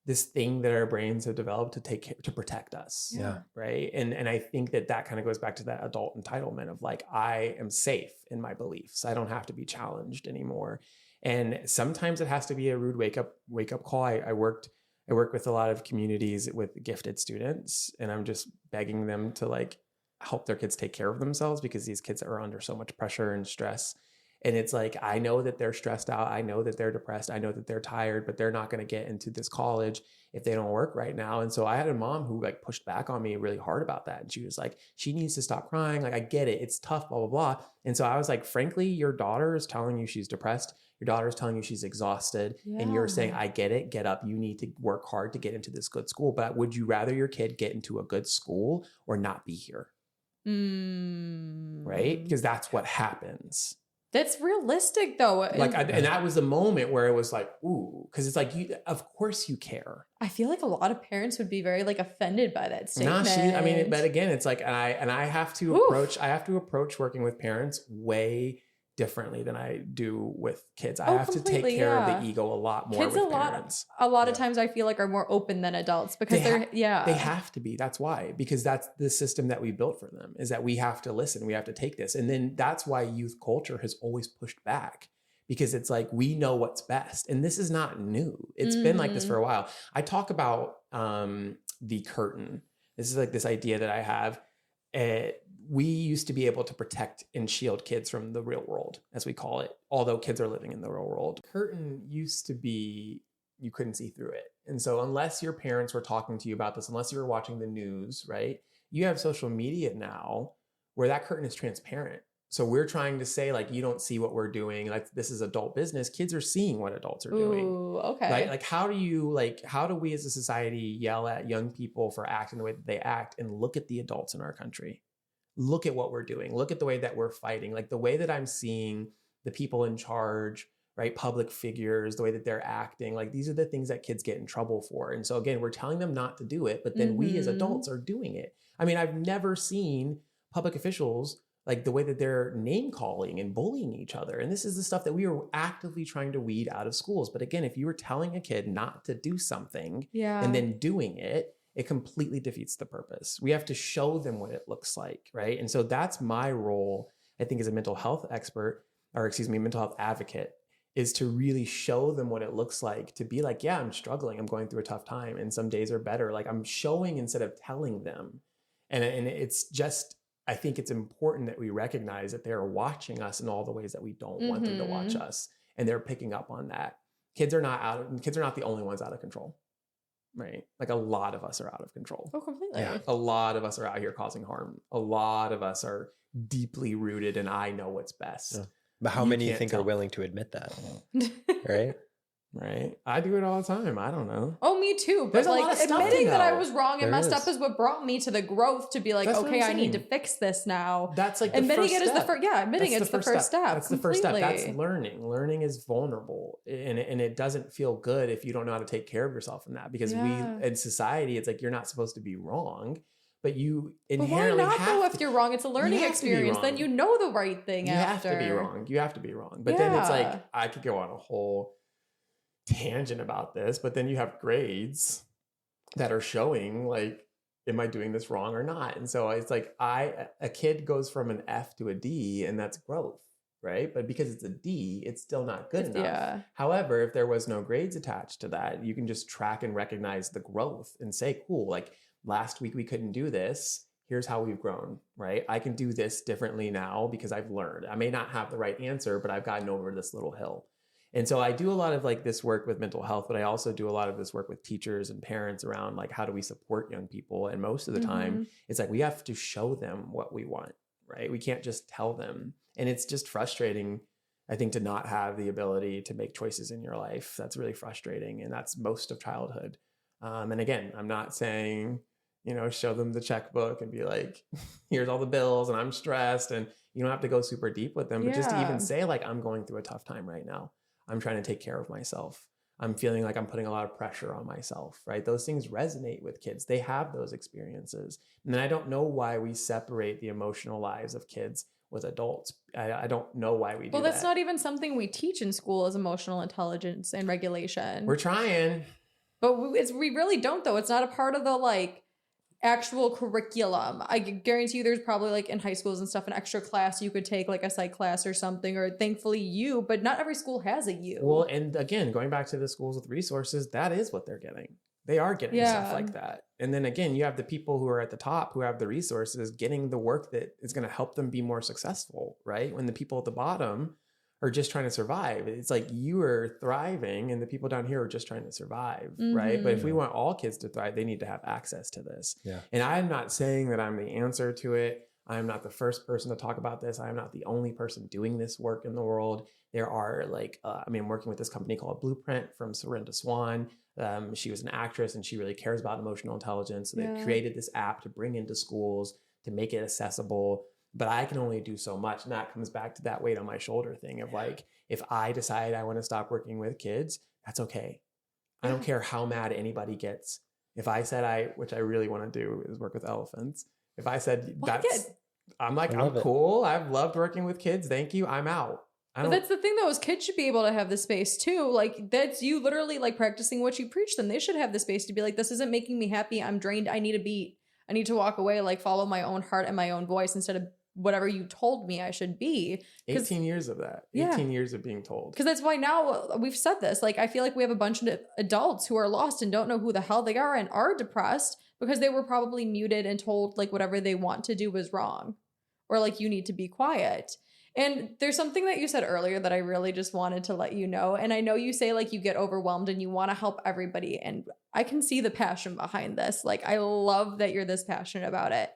this thing that our brains have developed to protect us. Right. And I think that kind of goes back to that adult entitlement of like, I am safe in my beliefs. I don't have to be challenged anymore. And sometimes it has to be a rude wake up call. I work with a lot of communities with gifted students, and I'm just begging them to like help their kids take care of themselves, because these kids are under so much pressure and stress. And it's like, I know that they're stressed out. I know that they're depressed. I know that they're tired, but they're not going to get into this college if they don't work right now. And so I had a mom who like pushed back on me really hard about that. And she was like, she needs to stop crying. Like, I get it. It's tough, blah, blah, blah. And so I was like, frankly, your daughter is telling you she's depressed. Your daughter is telling you she's exhausted. And you're saying, I get it. Get up. You need to work hard to get into this good school. But would you rather your kid get into a good school or not be here? Right? Because that's what happens. That's realistic though. Like, and that was the moment where it was like, ooh, because it's like, of course you care. I feel like a lot of parents would be very like offended by that statement. But again, it's like, I have to approach working with parents way differently than I do with kids. I have to take care of the ego a lot more with parents. A lot of times I feel like are more open than adults because they have to be. That's why, because that's the system that we built for them, is that we have to listen. We have to take this. And then that's why youth culture has always pushed back, because it's like, we know what's best. And this is not new. It's been like this for a while. I talk about the curtain. This is like this idea that I have. We used to be able to protect and shield kids from the real world, as we call it, although kids are living in the real world. Curtain used to be, you couldn't see through it. And so unless your parents were talking to you about this, unless you were watching the news, right? You have social media now where that curtain is transparent. So we're trying to say, like, you don't see what we're doing. Like, this is adult business. Kids are seeing what adults are doing. Ooh, okay. Like, how do we as a society yell at young people for acting the way that they act, and look at the adults in our country? Look at what we're doing. Look at the way that we're fighting. Like, the way that I'm seeing the people in charge right? Public figures, the way that they're acting, like these are the things that kids get in trouble for. And so again, we're telling them not to do it, but then we as adults are doing it. I mean, I've never seen public officials like the way that they're name calling and bullying each other. And this is the stuff that we are actively trying to weed out of schools. But again, if you were telling a kid not to do something and then doing it, it completely defeats the purpose. We have to show them what it looks like, right? And so that's my role, I think, as a mental health expert, or excuse me, mental health advocate, is to really show them what it looks like to be like, yeah, I'm struggling. I'm going through a tough time and some days are better. Like I'm showing instead of telling them. And it's just, I think it's important that we recognize that they're watching us in all the ways that we don't want them to watch us. And they're picking up on that. Kids are not the only ones out of control, right? Like a lot of us are out of control. Oh, completely. Yeah. A lot of us are out here causing harm. A lot of us are deeply rooted in I know what's best. Yeah. But how many you think are willing to admit that? Right? Right. I do it all the time. I don't know. Oh, me too. But like admitting that I was wrong and messed up is what brought me to the growth to be like, okay, I need to fix this now. That's like admitting it is the first. Yeah, admitting it's the first step. That's the first step. That's learning. Learning is vulnerable, and it doesn't feel good if you don't know how to take care of yourself in that. Because we in society, it's like you're not supposed to be wrong, but you inherently have to. But why not though? If you're wrong, it's a learning experience. Then you know the right thing. You have to be wrong. You have to be wrong. But then it's like I could go on a whole tangent about this, but then you have grades that are showing like, am I doing this wrong or not? And so it's like a kid goes from an F to a D, and that's growth, right? But because it's a D, it's still not good enough. Yeah. However, if there was no grades attached to that, you can just track and recognize the growth and say, cool, like last week we couldn't do this. Here's how we've grown, right? I can do this differently now because I've learned. I may not have the right answer, but I've gotten over this little hill. And so I do a lot of like this work with mental health, but I also do a lot of this work with teachers and parents around like, how do we support young people? And most of the time it's like, we have to show them what we want, right? We can't just tell them. And it's just frustrating, I think, to not have the ability to make choices in your life. That's really frustrating. And that's most of childhood. And again, I'm not saying, show them the checkbook and be like, here's all the bills and I'm stressed, and you don't have to go super deep with them, but just to even say like, I'm going through a tough time right now. I'm trying to take care of myself. I'm feeling like I'm putting a lot of pressure on myself, right? Those things resonate with kids. They have those experiences. And then I don't know why we separate the emotional lives of kids with adults. I don't know why we do that. Well, that's not even something we teach in school, is emotional intelligence and regulation. We're trying. But we really don't, though. It's not a part of the like actual curriculum. I guarantee you there's probably like in high schools and stuff an extra class you could take, like a psych class or something, or thankfully but not every school has a U. Well, and again, going back to the schools with resources, that is what they're getting. They are getting stuff like that. And then again, you have the people who are at the top who have the resources getting the work that is going to help them be more successful, right? When the people at the bottom are just trying to survive. It's like you are thriving and the people down here are just trying to survive, right? But if we want all kids to thrive, they need to have access to this. Yeah. And I'm not saying that I'm the answer to it. I'm not the first person to talk about this. I'm not the only person doing this work in the world. There are like, I'm working with this company called Blueprint from Serinda Swan. She was an actress and she really cares about emotional intelligence. So they created this app to bring into schools to make it accessible. But I can only do so much. And that comes back to that weight on my shoulder thing of like, if I decide I want to stop working with kids, that's okay. I don't care how mad anybody gets. If I said which I really want to do is work with elephants. If I said I'm cool. I've loved working with kids. Thank you. I'm out. But that's the thing though, is kids should be able to have the space too. Like that's you literally like practicing what you preach them. They should have the space to be like, this isn't making me happy. I'm drained. I need a beat. I need to walk away, like follow my own heart and my own voice instead of whatever you told me I should be. 18 years of that. 18 years of being told. Because that's why now we've said this. Like, I feel like we have a bunch of adults who are lost and don't know who the hell they are and are depressed because they were probably muted and told like whatever they want to do was wrong. Or like, you need to be quiet. And there's something that you said earlier that I really just wanted to let you know. And I know you say like you get overwhelmed and you want to help everybody. And I can see the passion behind this. Like, I love that you're this passionate about it.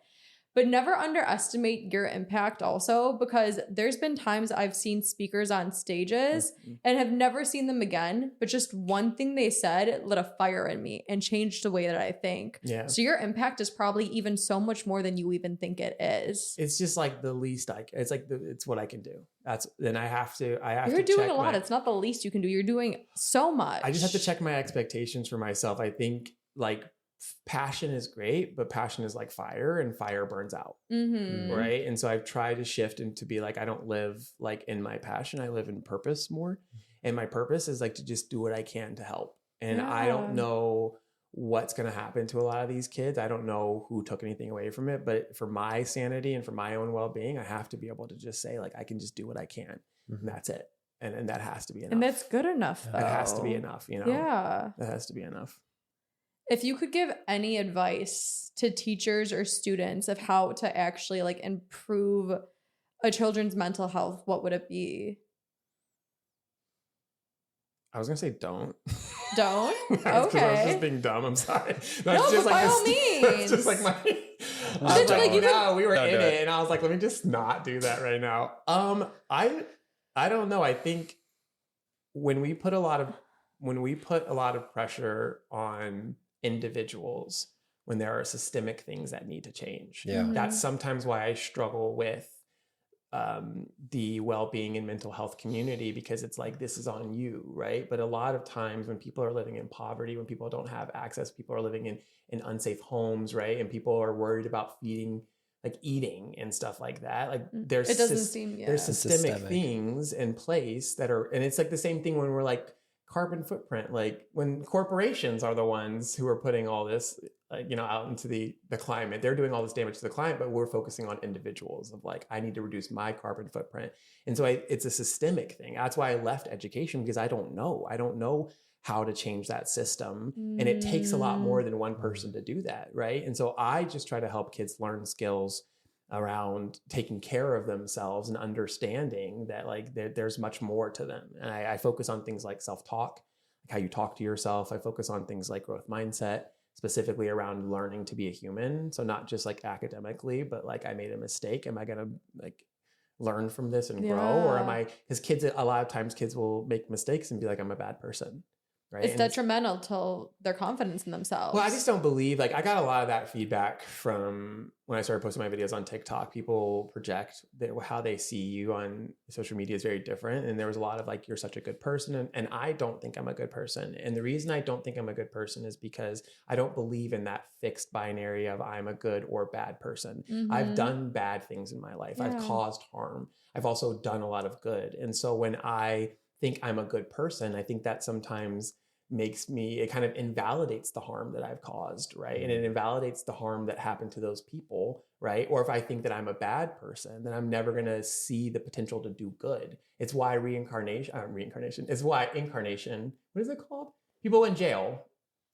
But never underestimate your impact also, because there's been times I've seen speakers on stages and have never seen them again. But just one thing they said lit a fire in me and changed the way that I think. Yeah. So your impact is probably even so much more than you even think it is. It's just like the least it's like it's what I can do. then I have to You're doing check a lot. It's not the least you can do. You're doing so much. I just have to check my expectations for myself. I think like passion is great, but passion is like fire, and fire burns out. Right. And so I've tried to shift and to be like, I don't live like in my passion. I live in purpose more. And my purpose is like to just do what I can to help. And I don't know what's going to happen to a lot of these kids. I don't know who took anything away from it, but for my sanity and for my own well-being, I have to be able to just say like, I can just do what I can. And that's it. And that has to be enough. And that's good enough, though. That has to be enough, you know? Yeah. That has to be enough. If you could give any advice to teachers or students of how to actually like improve a children's mental health, what would it be? I was going to say don't. Don't? Okay. I was just being dumb. I'm sorry. That's no, just but like by all means. That's just like my... I was like, no, we were in it. And I was like, let me just not do that right now. I don't know. I think when we put a lot of pressure on individuals, when there are systemic things that need to change, that's sometimes why I struggle with the well-being and mental health community, because it's like, this is on you, right? But a lot of times when people are living in poverty, when people don't have access, people are living in unsafe homes, right? And people are worried about eating and stuff like that. Like there's systemic things in place that are, and it's like the same thing when we're like carbon footprint, like when corporations are the ones who are putting all this, out into the climate, they're doing all this damage to the climate, but we're focusing on individuals of like, I need to reduce my carbon footprint. And so it's a systemic thing. That's why I left education, because I don't know how to change that system. And it takes a lot more than one person to do that. Right. And so I just try to help kids learn skills around taking care of themselves and understanding that like there's much more to them. And I focus on things like self-talk, like how you talk to yourself. I focus on things like growth mindset, specifically around learning to be a human. So not just like academically, but like, I made a mistake. Am I going to like learn from this and grow? Or am I, because a lot of times kids will make mistakes and be like, I'm a bad person. Right. It's detrimental to their confidence in themselves. Well, I just don't believe, like, I got a lot of that feedback from when I started posting my videos on TikTok. People project that how they see you on social media is very different. And there was a lot of like, you're such a good person. And I don't think I'm a good person. And the reason I don't think I'm a good person is because I don't believe in that fixed binary of I'm a good or bad person. I've done bad things in my life. I've caused harm. I've also done a lot of good. And so when I think I'm a good person, I think that sometimes it kind of invalidates the harm that I've caused, right? And it invalidates the harm that happened to those people, right? Or if I think that I'm a bad person, then I'm never going to see the potential to do good. It's why incarnation, what is it called? People in jail.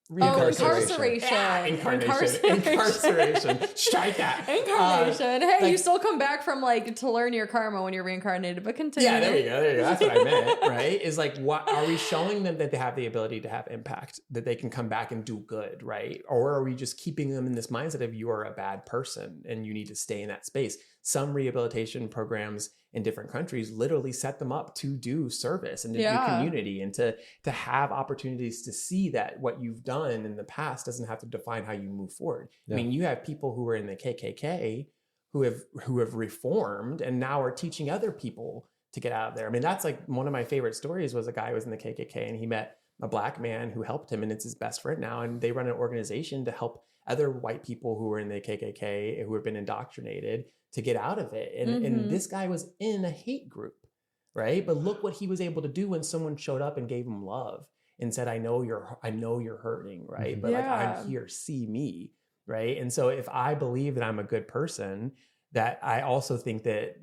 Incarceration. Incarceration. Strike that. Incarnation. Hey, you still come back from like to learn your karma when you're reincarnated, but continue. Yeah, there you go. That's what I meant, right? Is like, what are we showing them that they have the ability to have impact, that they can come back and do good, right? Or are we just keeping them in this mindset of you are a bad person and you need to stay in that space? Some rehabilitation programs in different countries literally set them up to do service and to do community and to have opportunities to see that what you've done in the past doesn't have to define how you move forward. I mean, you have people who were in the KKK who have reformed and now are teaching other people to get out of there. I mean, that's like one of my favorite stories was a guy who was in the KKK and he met a black man who helped him, and it's his best friend now. And they run an organization to help other white people who were in the KKK who have been indoctrinated to get out of it. And this guy was in a hate group, right? But look what he was able to do when someone showed up and gave him love and said, I know you're hurting, right? But like, I'm here, see me, right? And so if I believe that I'm a good person, that I also think that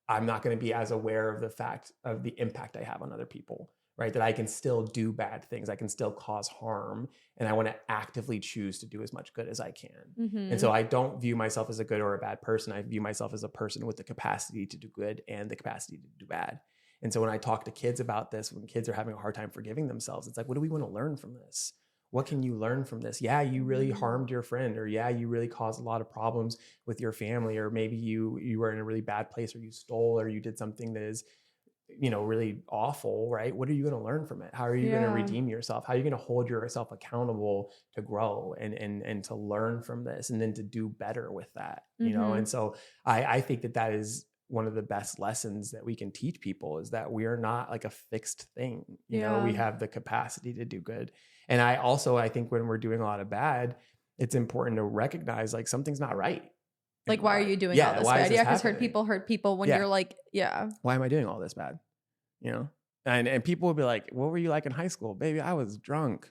I'm not going to be as aware of the fact of the impact I have on other people, right? That I can still do bad things. I can still cause harm. And I want to actively choose to do as much good as I can. And so I don't view myself as a good or a bad person. I view myself as a person with the capacity to do good and the capacity to do bad. And so when I talk to kids about this, when kids are having a hard time forgiving themselves, it's like, what do we want to learn from this? What can you learn from this? Yeah, you really harmed your friend, or yeah, you really caused a lot of problems with your family, or maybe you were in a really bad place, or you stole, or you did something that is, really awful, right? What are you going to learn from it? How are you going to redeem yourself? How are you going to hold yourself accountable to grow and to learn from this and then to do better with that, And so I think that is one of the best lessons that we can teach people is that we are not like a fixed thing. You know, we have the capacity to do good. And I think when we're doing a lot of bad, it's important to recognize like something's not right. Like, why are you doing all this bad? Yeah, because hurt people when you're like, why am I doing all this bad? You know? And people would be like, what were you like in high school? Baby, I was drunk.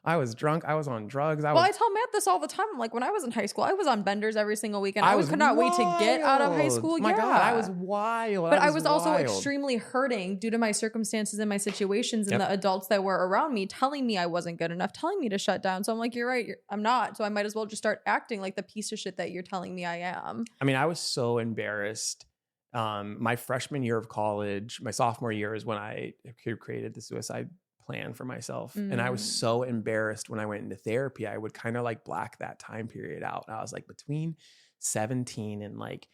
I was drunk. I was on drugs. I tell Matt this all the time. I'm like, when I was in high school, I was on benders every single weekend. I could not wait to get out of high school. My God, I was wild. But I was also extremely hurting due to my circumstances and my situations and the adults that were around me telling me I wasn't good enough, telling me to shut down. So I'm like, you're right. I'm not. So I might as well just start acting like the piece of shit that you're telling me I am. I mean, I was so embarrassed. My freshman year of college, my sophomore year is when I created the suicide plan for myself. And I was so embarrassed when I went into therapy. I would kind of like black that time period out. I was like between 17 and like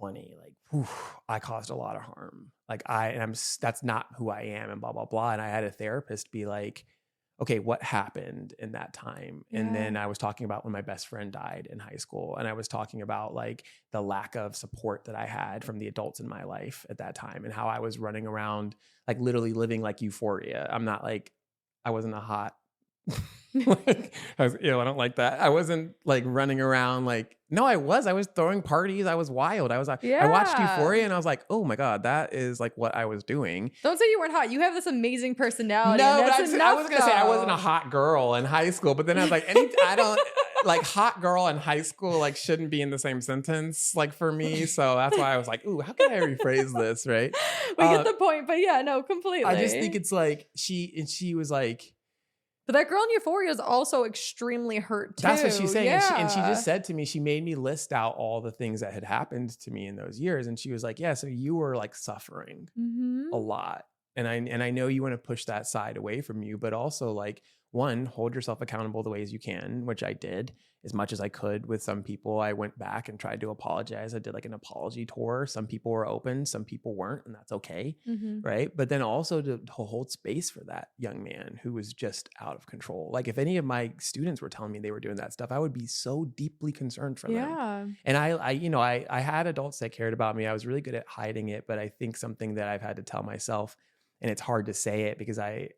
20, like, whew, I caused a lot of harm. Like that's not who I am and blah, blah, blah. And I had a therapist be like, okay, what happened in that time? And then I was talking about when my best friend died in high school. And I was talking about like the lack of support that I had from the adults in my life at that time and how I was running around, like literally living like euphoria. I wasn't a hot, like, I don't like that. I wasn't like running around like, no, I was throwing parties. I was wild. I watched Euphoria and I was like, oh my God, that is like what I was doing. Don't say you weren't hot. You have this amazing personality. No, but I was going to say I wasn't a hot girl in high school, but then I was like, I don't like hot girl and high school, like shouldn't be in the same sentence, like for me. So that's why I was like, ooh, how can I rephrase this? Right. We get the point, but yeah, no, completely. I just think it's like, she was like, but that girl in Euphoria is also extremely hurt too. That's what she's saying. Yeah. And she just said to me, she made me list out all the things that had happened to me in those years. And she was like, yeah, so you were like suffering a lot. And I know you want to push that side away from you, but also like, one, hold yourself accountable the ways you can, which I did as much as I could with some people. I went back and tried to apologize. I did like an apology tour. Some people were open, some people weren't, and that's okay. Right. But then also to hold space for that young man who was just out of control. Like if any of my students were telling me they were doing that stuff, I would be so deeply concerned for them. And I had adults that cared about me. I was really good at hiding it, but I think something that I've had to tell myself, and it's hard to say it because I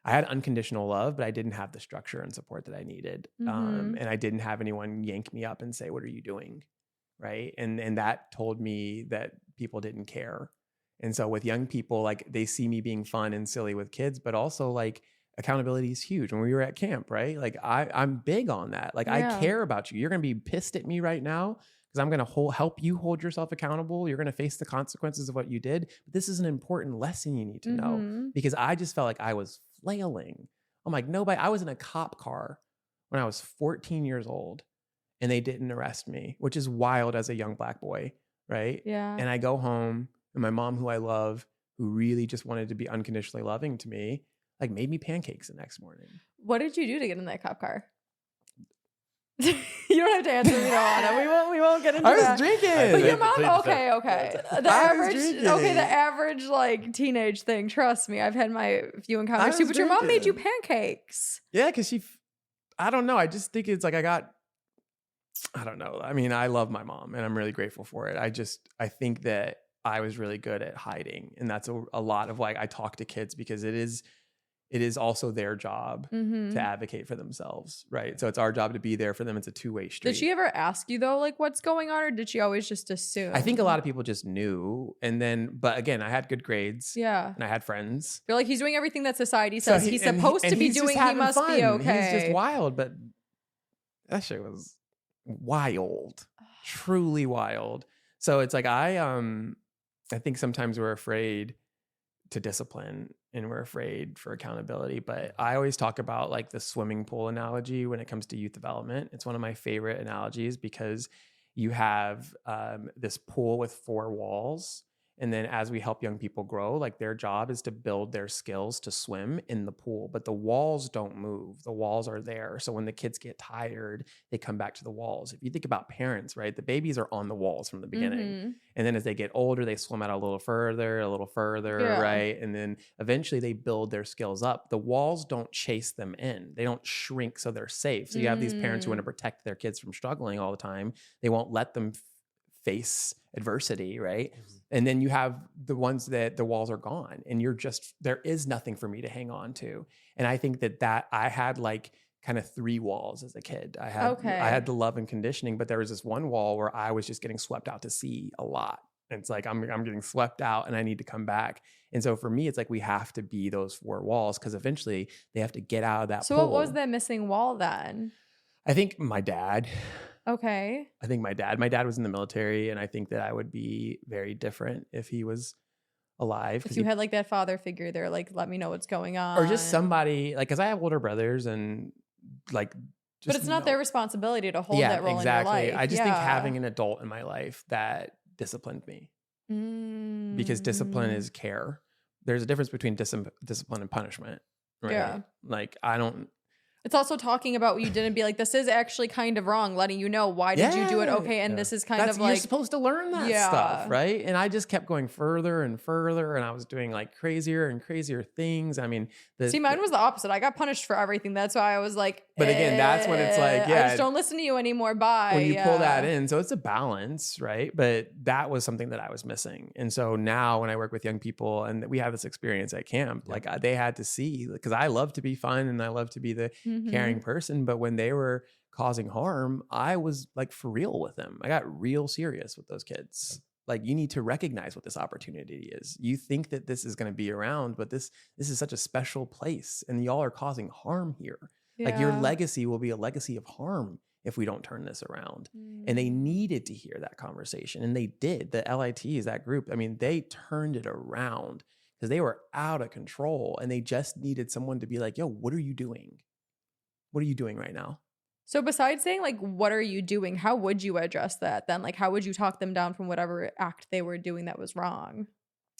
had unconditional love, but I didn't have the structure and support that I needed. And I didn't have anyone yank me up and say, what are you doing? Right. And that told me that people didn't care. And so with young people, like they see me being fun and silly with kids, but also like accountability is huge. When we were at camp, right? Like I'm big on that. Like I care about you. You're going to be pissed at me right now because I'm going to help you hold yourself accountable. You're going to face the consequences of what you did. But this is an important lesson you need to know because I just felt like I was flailing. I'm like, nobody, I was in a cop car when I was 14 years old and they didn't arrest me, which is wild as a young Black boy. Right. Yeah. And I go home and my mom, who I love, who really just wanted to be unconditionally loving to me, like made me pancakes the next morning. What did you do to get in that cop car? You don't have to answer. We don't want to. We won't get into that. I was drinking. But your mom, okay. The average like teenage thing. Trust me, I've had my few encounters too. But your mom made you pancakes. Yeah, because I don't know. I just think it's like I don't know. I mean, I love my mom and I'm really grateful for it. I think that I was really good at hiding, and that's a lot of like I talk to kids because it is also their job to advocate for themselves, right? So it's our job to be there for them. It's a two-way street. Did she ever ask you though, like what's going on, or did she always just assume? I think a lot of people just knew. And then, but again, I had good grades. Yeah. And I had friends. You're like, he's doing everything that society says he's supposed to be doing. He must be okay. He's just wild, but that shit was wild, truly wild. So it's like, I think sometimes we're afraid to discipline and we're afraid for accountability. But I always talk about like the swimming pool analogy when it comes to youth development. It's one of my favorite analogies because you have this pool with 4 walls. And then as we help young people grow, like their job is to build their skills to swim in the pool, but the walls don't move. The walls are there. So when the kids get tired, they come back to the walls. If you think about parents, right, the babies are on the walls from the beginning. And then as they get older, they swim out a little further, right? And then eventually they build their skills up. The walls don't chase them in. They don't shrink so they're safe. So you have these parents who want to protect their kids from struggling all the time. They won't let them face adversity, right? And then you have the ones that the walls are gone and there is nothing for me to hang on to. And I think that I had like kind of 3 walls as a kid. I had the love and conditioning, but there was this one wall where I was just getting swept out to sea a lot. And it's like, I'm getting swept out and I need to come back. And so for me, it's like, we have to be those 4 walls because eventually they have to get out of that So pull. what was that missing wall then? I think my dad. Okay. I think my dad was in the military, and I think that I would be very different if he was alive. If you had like that father figure there, like, let me know what's going on. Or just somebody, like, because I have older brothers and like, but it's not their responsibility to hold that role in your life. I just think having an adult in my life that disciplined me, because discipline is care. There's a difference between discipline and punishment, right? Yeah. Like, it's also talking about what you did and be like, this is actually kind of wrong, letting you know why did you do it? Okay. And this is kind of like, you're supposed to learn that stuff, right? And I just kept going further and further, and I was doing like crazier and crazier things. I mean, mine was the opposite. I got punished for everything. That's why I was like, but again, that's when it's like, I just don't listen to you anymore. Bye. When you pull that in. So it's a balance, right? But that was something that I was missing. And so now when I work with young people and we have this experience at camp, like they had to see, because I love to be fun and I love to be the caring person. But when they were causing harm, I was like for real with them. I got real serious with those kids. Like, you need to recognize what this opportunity is. You think that this is going to be around, but this is such a special place and y'all are causing harm here. Yeah. Like, your legacy will be a legacy of harm if we don't turn this around. And they needed to hear that conversation. And they did. The LITs, that group, I mean, they turned it around because they were out of control and they just needed someone to be like, yo, what are you doing? What are you doing right now? So besides saying like, what are you doing? How would you address that then? Like, how would you talk them down from whatever act they were doing that was wrong?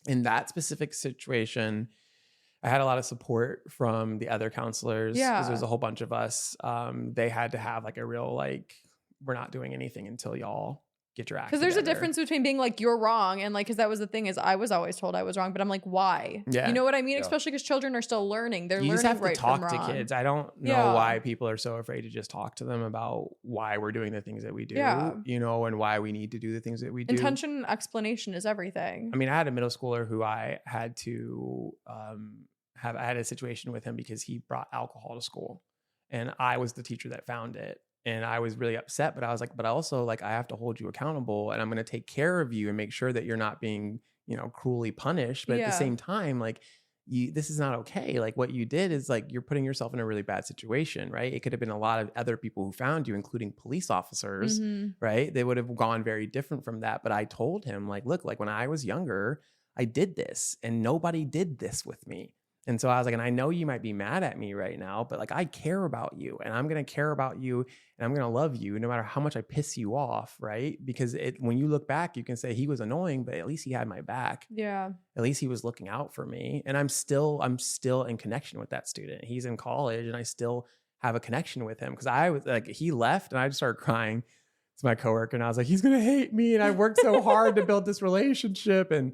In that specific situation, I had a lot of support from the other counselors. Yeah. Because there's a whole bunch of us. They had to have like a real, like, we're not doing anything until y'all get your act together. Because there's a difference between being like, you're wrong, and like, because that was the thing, is I was always told I was wrong, but I'm like, why? Yeah. You know what I mean? Especially because children are still learning. They're learning right from wrong. You just have to talk to kids. I don't know why people are so afraid to just talk to them about why we're doing the things that we do, you know, and why we need to do the things that we do. Intention and explanation is everything. I mean, I had a middle schooler who I had to I had a situation with him because he brought alcohol to school, and I was the teacher that found it. And I was really upset, but I was like, but also, like, I have to hold you accountable and I'm going to take care of you and make sure that you're not being, you know, cruelly punished. But at the same time, like, this is not okay. Like, what you did is like, you're putting yourself in a really bad situation, right? It could have been a lot of other people who found you, including police officers, right? They would have gone very different from that. But I told him, like, look, like, when I was younger, I did this and nobody did this with me. And so I was like, and I know you might be mad at me right now, but like, I care about you and I'm going to care about you and I'm going to love you no matter how much I piss you off. Right. Because when you look back, you can say he was annoying, but at least he had my back. Yeah. At least he was looking out for me. And I'm still in connection with that student. He's in college and I still have a connection with him because I was like, he left and I just started crying to my coworker and I was like, he's going to hate me. And I worked so hard to build this relationship and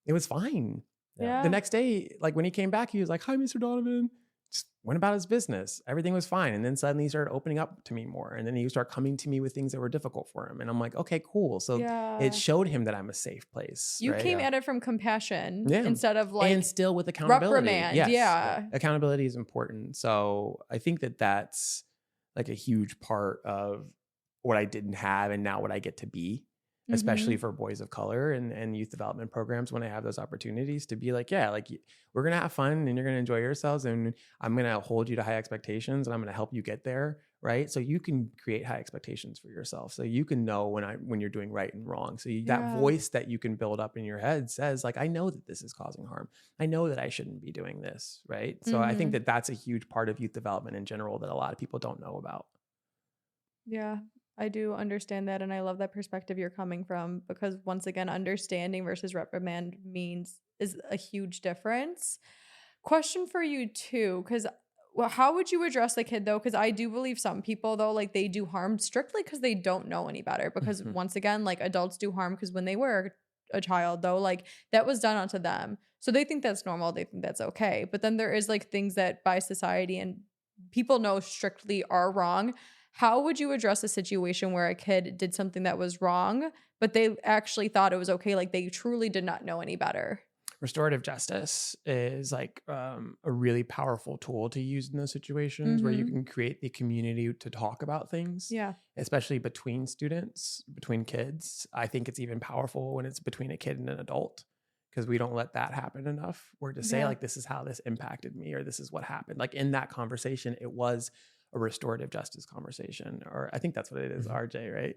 it was fine. Yeah. The next day, like when he came back, he was like, hi, Mr. Donovan. Just went about his business. Everything was fine. And then suddenly he started opening up to me more. And then he started coming to me with things that were difficult for him. And I'm like, okay, cool. So it showed him that I'm a safe place. You came at it from compassion instead of like. And still with accountability. Reprimand. Yes. Yeah. Accountability is important. So I think that that's like a huge part of what I didn't have and now what I get to be. Especially for boys of color and youth development programs, when I have those opportunities to be like, yeah, like we're going to have fun and you're going to enjoy yourselves and I'm going to hold you to high expectations and I'm going to help you get there. Right. So you can create high expectations for yourself. So you can know when you're doing right and wrong. So that voice that you can build up in your head says like, I know that this is causing harm. I know that I shouldn't be doing this. Right. So I think that that's a huge part of youth development in general that a lot of people don't know about. Yeah. I do understand that. And I love that perspective you're coming from because once again, understanding versus reprimand is a huge difference. Question for you too, because how would you address a kid though? Because I do believe some people though, like they do harm strictly because they don't know any better. Because once again, like adults do harm because when they were a child though, like that was done onto them. So they think that's normal. They think that's okay. But then there is like things that by society and people know strictly are wrong. how would you address a situation where a kid did something that was wrong, but they actually thought it was okay? Like they truly did not know any better. Restorative justice is like a really powerful tool to use in those situations where you can create the community to talk about things. Yeah. Especially between students, between kids. I think it's even powerful when it's between a kid and an adult, because we don't let that happen enough. Or to say like, this is how this impacted me, or this is what happened. Like in that conversation, it was a restorative justice conversation, or I think that's what it is, RJ, right?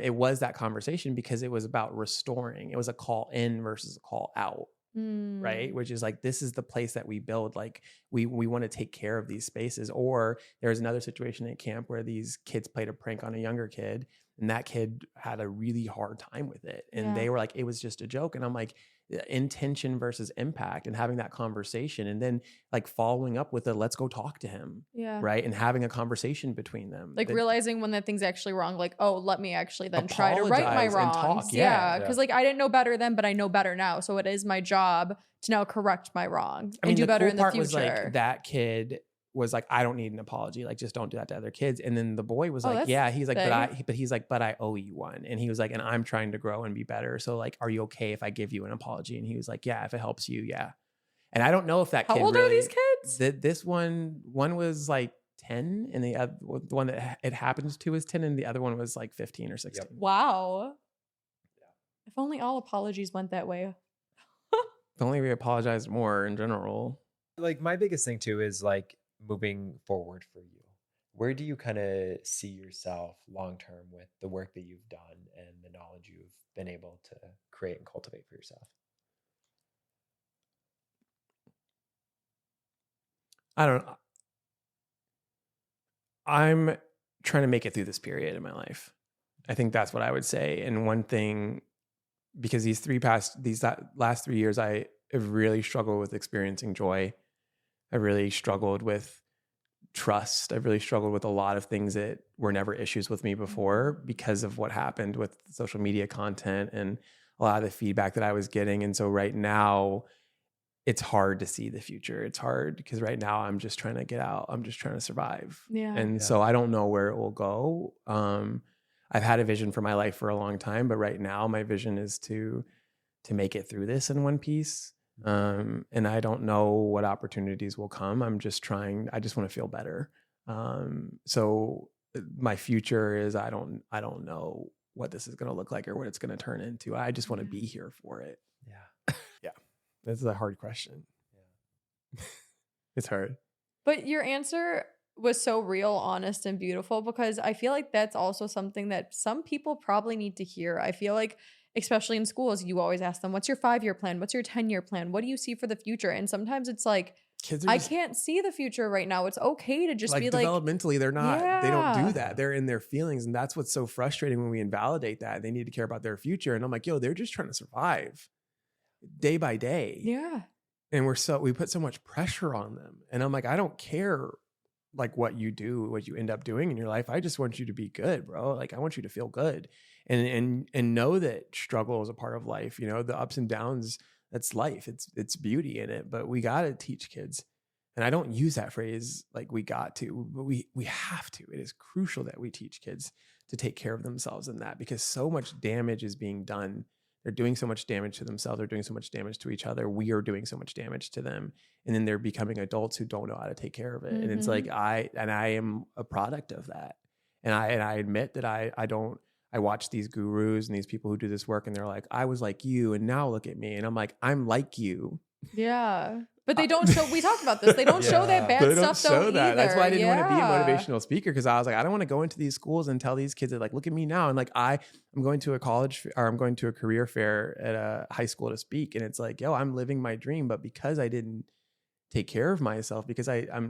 It was that conversation because it was about restoring. It was a call in versus a call out, right? Which is like, this is the place that we build. Like we want to take care of these spaces. Or there was another situation at camp where these kids played a prank on a younger kid, and that kid had a really hard time with it. And they were like, it was just a joke. And I'm like, intention versus impact, and having that conversation, and then like following up with a let's go talk to him, right? And having a conversation between them, like realizing when that thing's actually wrong, like, oh, let me actually then try to right my wrongs. Because like I didn't know better then, but I know better now, so it is my job to now correct my wrong and do better in the future. Was like that kid was like, I don't need an apology. Like, just don't do that to other kids. And then the boy was like, yeah, he's like, but I owe you one. And he was like, and I'm trying to grow and be better. So like, are you okay if I give you an apology? And he was like, yeah, if it helps you. Yeah. And I don't know if that kid, how old are these kids? This one was like 10, and the one that it happens to is 10, and the other one was like 15 or 16. Yep. Wow. If only all apologies went that way. If only we apologized more in general. Like my biggest thing too is like, moving forward for you, where do you kind of see yourself long term with the work that you've done and the knowledge you've been able to create and cultivate for yourself? I'm trying to make it through this period in my life. I think that's what I would say. And one thing, because these last 3 years, I have really struggled with experiencing joy. I really struggled with trust. I've really struggled with a lot of things that were never issues with me before because of what happened with social media content and a lot of the feedback that I was getting. And so right now, it's hard to see the future. It's hard because right now I'm just trying to get out. I'm just trying to survive. So I don't know where it will go. I've had a vision for my life for a long time, but right now my vision is to make it through this in one piece. And I don't know what opportunities will come. I just want to feel better. So my future is, I don't know what this is going to look like or what it's going to turn into. I just want to be here for it. Yeah. Yeah. This is a hard question. Yeah. It's hard. But your answer was so real, honest, and beautiful, because I feel like that's also something that some people probably need to hear. I feel like, especially in schools, you always ask them, what's your 5-year plan? What's your 10-year plan? What do you see for the future? And sometimes it's like, I can't see the future right now. It's okay to just be like, developmentally, they're not, they don't do that. They're in their feelings. And that's what's so frustrating when we invalidate that. They need to care about their future. And I'm like, yo, they're just trying to survive day by day. Yeah. And we put so much pressure on them. And I'm like, I don't care like what you do, what you end up doing in your life. I just want you to be good, bro. Like I want you to feel good and know that struggle is a part of life. You know, the ups and downs, that's life. It's beauty in it, but we got to teach kids. And I don't use that phrase like we got to, but we have to. It is crucial that we teach kids to take care of themselves in that, because so much damage is being done. They're doing so much damage to themselves. They're doing so much damage to each other. We are doing so much damage to them. And then they're becoming adults who don't know how to take care of it. And it's like, I am a product of that. And I admit that I watch these gurus and these people who do this work, and they're like, I was like you, and now look at me. And I'm like, I'm like you. Yeah. But they don't show, we talked about this. They don't show that bad stuff though either. That's why I didn't want to be a motivational speaker, because I was like, I don't want to go into these schools and tell these kids that like, look at me now. And like, I'm going to I'm going to a career fair at a high school to speak. And it's like, yo, I'm living my dream. But because I didn't take care of myself, because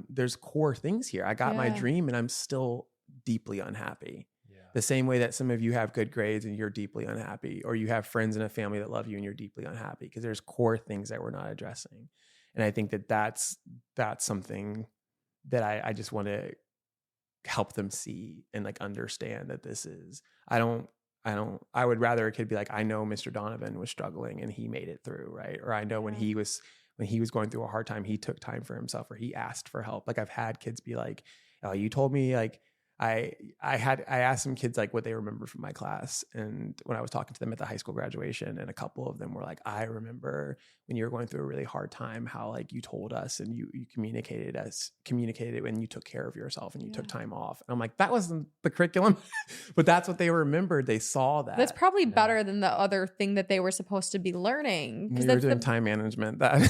there's core things here. I got my dream and I'm still deeply unhappy. The same way that some of you have good grades and you're deeply unhappy, or you have friends and a family that love you and you're deeply unhappy, because there's core things that we're not addressing. And I think that's something that I just want to help them see and like understand that this is, I would rather a kid be like, I know Mr. Donovan was struggling and he made it through. Right. Or I know when he was going through a hard time, he took time for himself, or he asked for help. Like I've had kids be like, oh, you told me like, I asked some kids like what they remember from my class, and when I was talking to them at the high school graduation, and a couple of them were like, I remember when you were going through a really hard time, how like you told us and you communicated when you took care of yourself and you took time off. And I'm like, that wasn't the curriculum, but that's what they remembered. They saw that. That's probably better than the other thing that they were supposed to be learning. Because they were doing time management. That.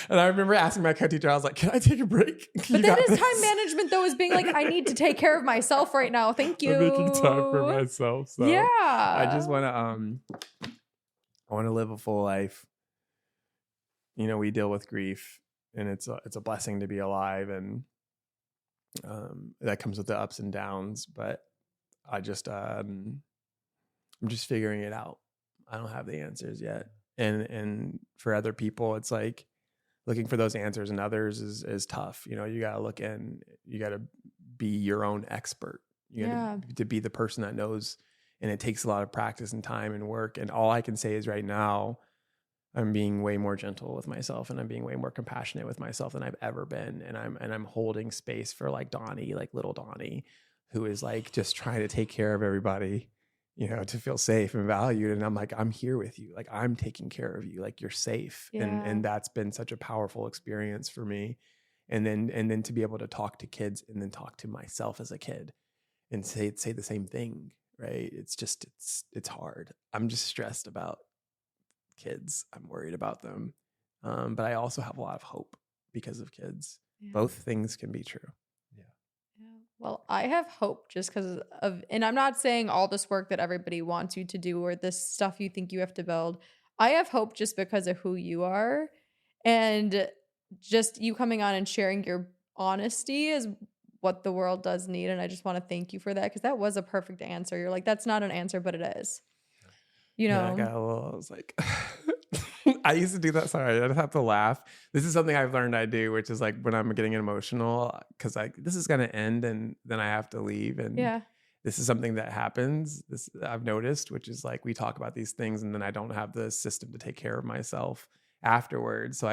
And I remember asking my co-teacher, I was like, can I take a break? But that is time management, though, is being like, I need to take care of myself right now. Thank you. I'm making time for myself. So yeah. I just want to live a full life. You know, we deal with grief, and it's a blessing to be alive, and that comes with the ups and downs. But I just I'm just figuring it out. I don't have the answers yet, and for other people, it's like looking for those answers in others is tough. You know, you got to be your own expert. You got to be the person that knows, and it takes a lot of practice and time and work. And all I can say is right now, I'm being way more gentle with myself, and I'm being way more compassionate with myself than I've ever been. And I'm holding space for like Donnie, like little Donnie, who is like just trying to take care of everybody, you know, to feel safe and valued. And I'm like, I'm here with you. Like, I'm taking care of you. Like, you're safe. Yeah. And that's been such a powerful experience for me. And then to be able to talk to kids and then talk to myself as a kid and say the same thing, right? It's just, it's hard. I'm just stressed about kids. I'm worried about them. But I also have a lot of hope because of kids. Yeah. Both things can be true. Well, I have hope just because of, and I'm not saying all this work that everybody wants you to do or this stuff you think you have to build. I have hope just because of who you are, and just you coming on and sharing your honesty is what the world does need. And I just want to thank you for that, because that was a perfect answer. You're like, that's not an answer, but it is. You know, yeah, I was like, I used to do that. Sorry, I just have to laugh. This is something I've learned I do, which is like when I'm getting emotional, because like this is going to end and then I have to leave. And this is something that happens. This I've noticed, which is like we talk about these things and then I don't have the system to take care of myself afterwards. So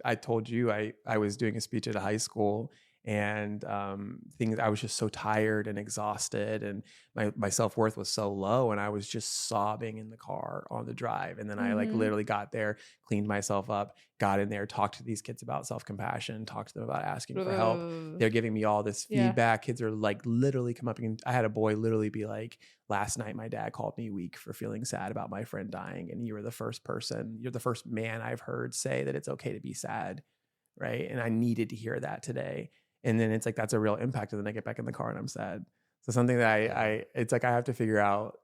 I told you I was doing a speech at a high school, and I was just so tired and exhausted, and my self-worth was so low, and I was just sobbing in the car on the drive. And then I like literally got there, cleaned myself up, got in there, talked to these kids about self-compassion, talked to them about asking for help. They're giving me all this feedback. Kids are like literally come up, and I had a boy literally be like, last night my dad called me weak for feeling sad about my friend dying, and you're the first man I've heard say that it's okay to be sad, right? And I needed to hear that today. And then it's like, that's a real impact. And then I get back in the car and I'm sad. So something that it's like, I just have to figure out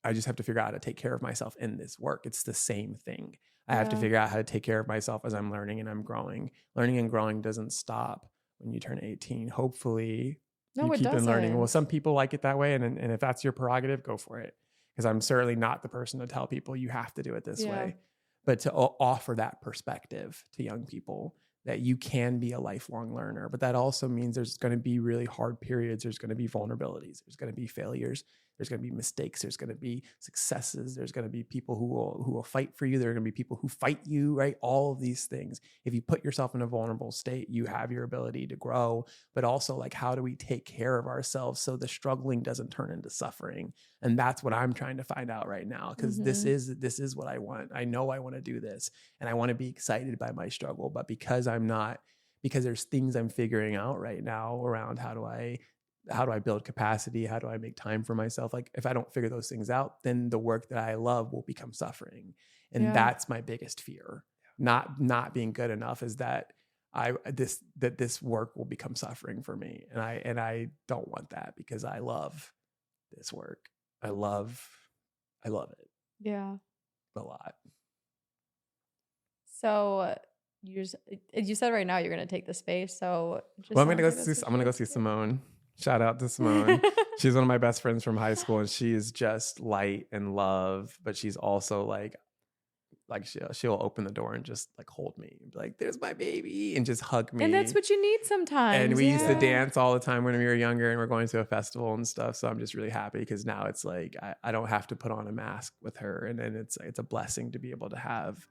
how to take care of myself in this work. It's the same thing. I have to figure out how to take care of myself as I'm learning and I'm growing. Learning and growing doesn't stop when you turn 18. Hopefully you keep on learning. Well, some people like it that way. And if that's your prerogative, go for it. Because I'm certainly not the person to tell people you have to do it this way. But to offer that perspective to young people, that you can be a lifelong learner. But that also means there's going to be really hard periods. There's going to be vulnerabilities. There's going to be failures. There's going to be mistakes. There's going to be successes. There's going to be people who will fight for you. There are going to be people who fight you, right? All of these things. If you put yourself in a vulnerable state, you have your ability to grow. But also, like, how do we take care of ourselves so the struggling doesn't turn into suffering? And that's what I'm trying to find out right now, because this is what I want. I know I want to do this, and I want to be excited by my struggle. But because there's things I'm figuring out right now around how do I build capacity? How do I make time for myself? Like, if I don't figure those things out, then the work that I love will become suffering. And that's my biggest fear. Not being good enough is that this work will become suffering for me. And I don't want that, because I love this work. I love it. Yeah. A lot. So you said right now you're going to take the space. So I'm going to go see Simone. Shout out to Simone. She's one of my best friends from high school, and she is just light and love, but she's also like she'll open the door and just like hold me and be like, there's my baby, and just hug me. And that's what you need sometimes. And we used to dance all the time when we were younger, and we're going to a festival and stuff. So I'm just really happy, because now it's like I don't have to put on a mask with her. And then it's a blessing to be able to have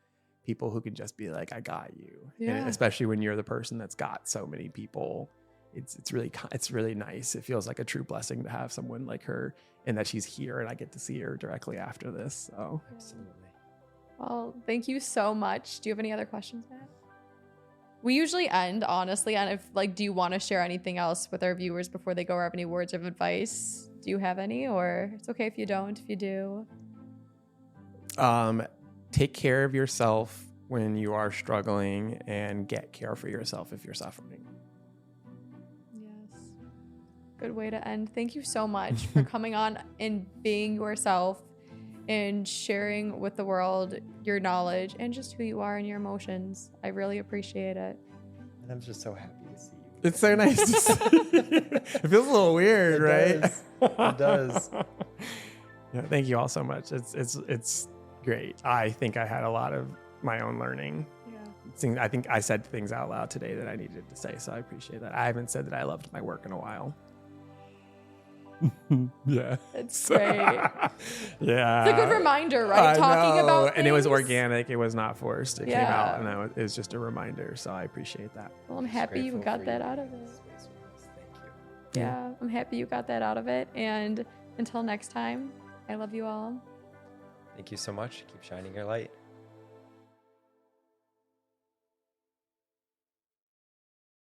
people who can just be like, I got you. Yeah. And especially when you're the person that's got so many people it's really nice. It feels like a true blessing to have someone like her, and that she's here, and I get to see her directly after this. So Absolutely. Well, thank you so much. Do you have any other questions, Matt? We usually end, honestly, on if, like, do you want to share anything else with our viewers before they go, or have any words of advice? Do you have any, or it's okay if you don't, if you do? Take care of yourself when you are struggling, and get care for yourself if you're suffering. Yes. Good way to end. Thank you so much for coming on and being yourself and sharing with the world your knowledge and just who you are and your emotions. I really appreciate it. And I'm just so happy to see you. It's so nice to see you. It feels a little weird, right? It does. Yeah, thank you all so much. It's great. I think I had a lot of my own learning. Yeah. I think I said things out loud today that I needed to say, so I appreciate that. I haven't said that I loved my work in a while. Yeah. It's great. Yeah. It's a good reminder, right? Talking about things. And it was organic. It was not forced. It came Yeah. out, and it was just a reminder. So I appreciate that. Well, I'm happy you got that out of it. Thank you. Yeah, I'm happy you got that out of it. And until next time, I love you all. Thank you so much. Keep shining your light.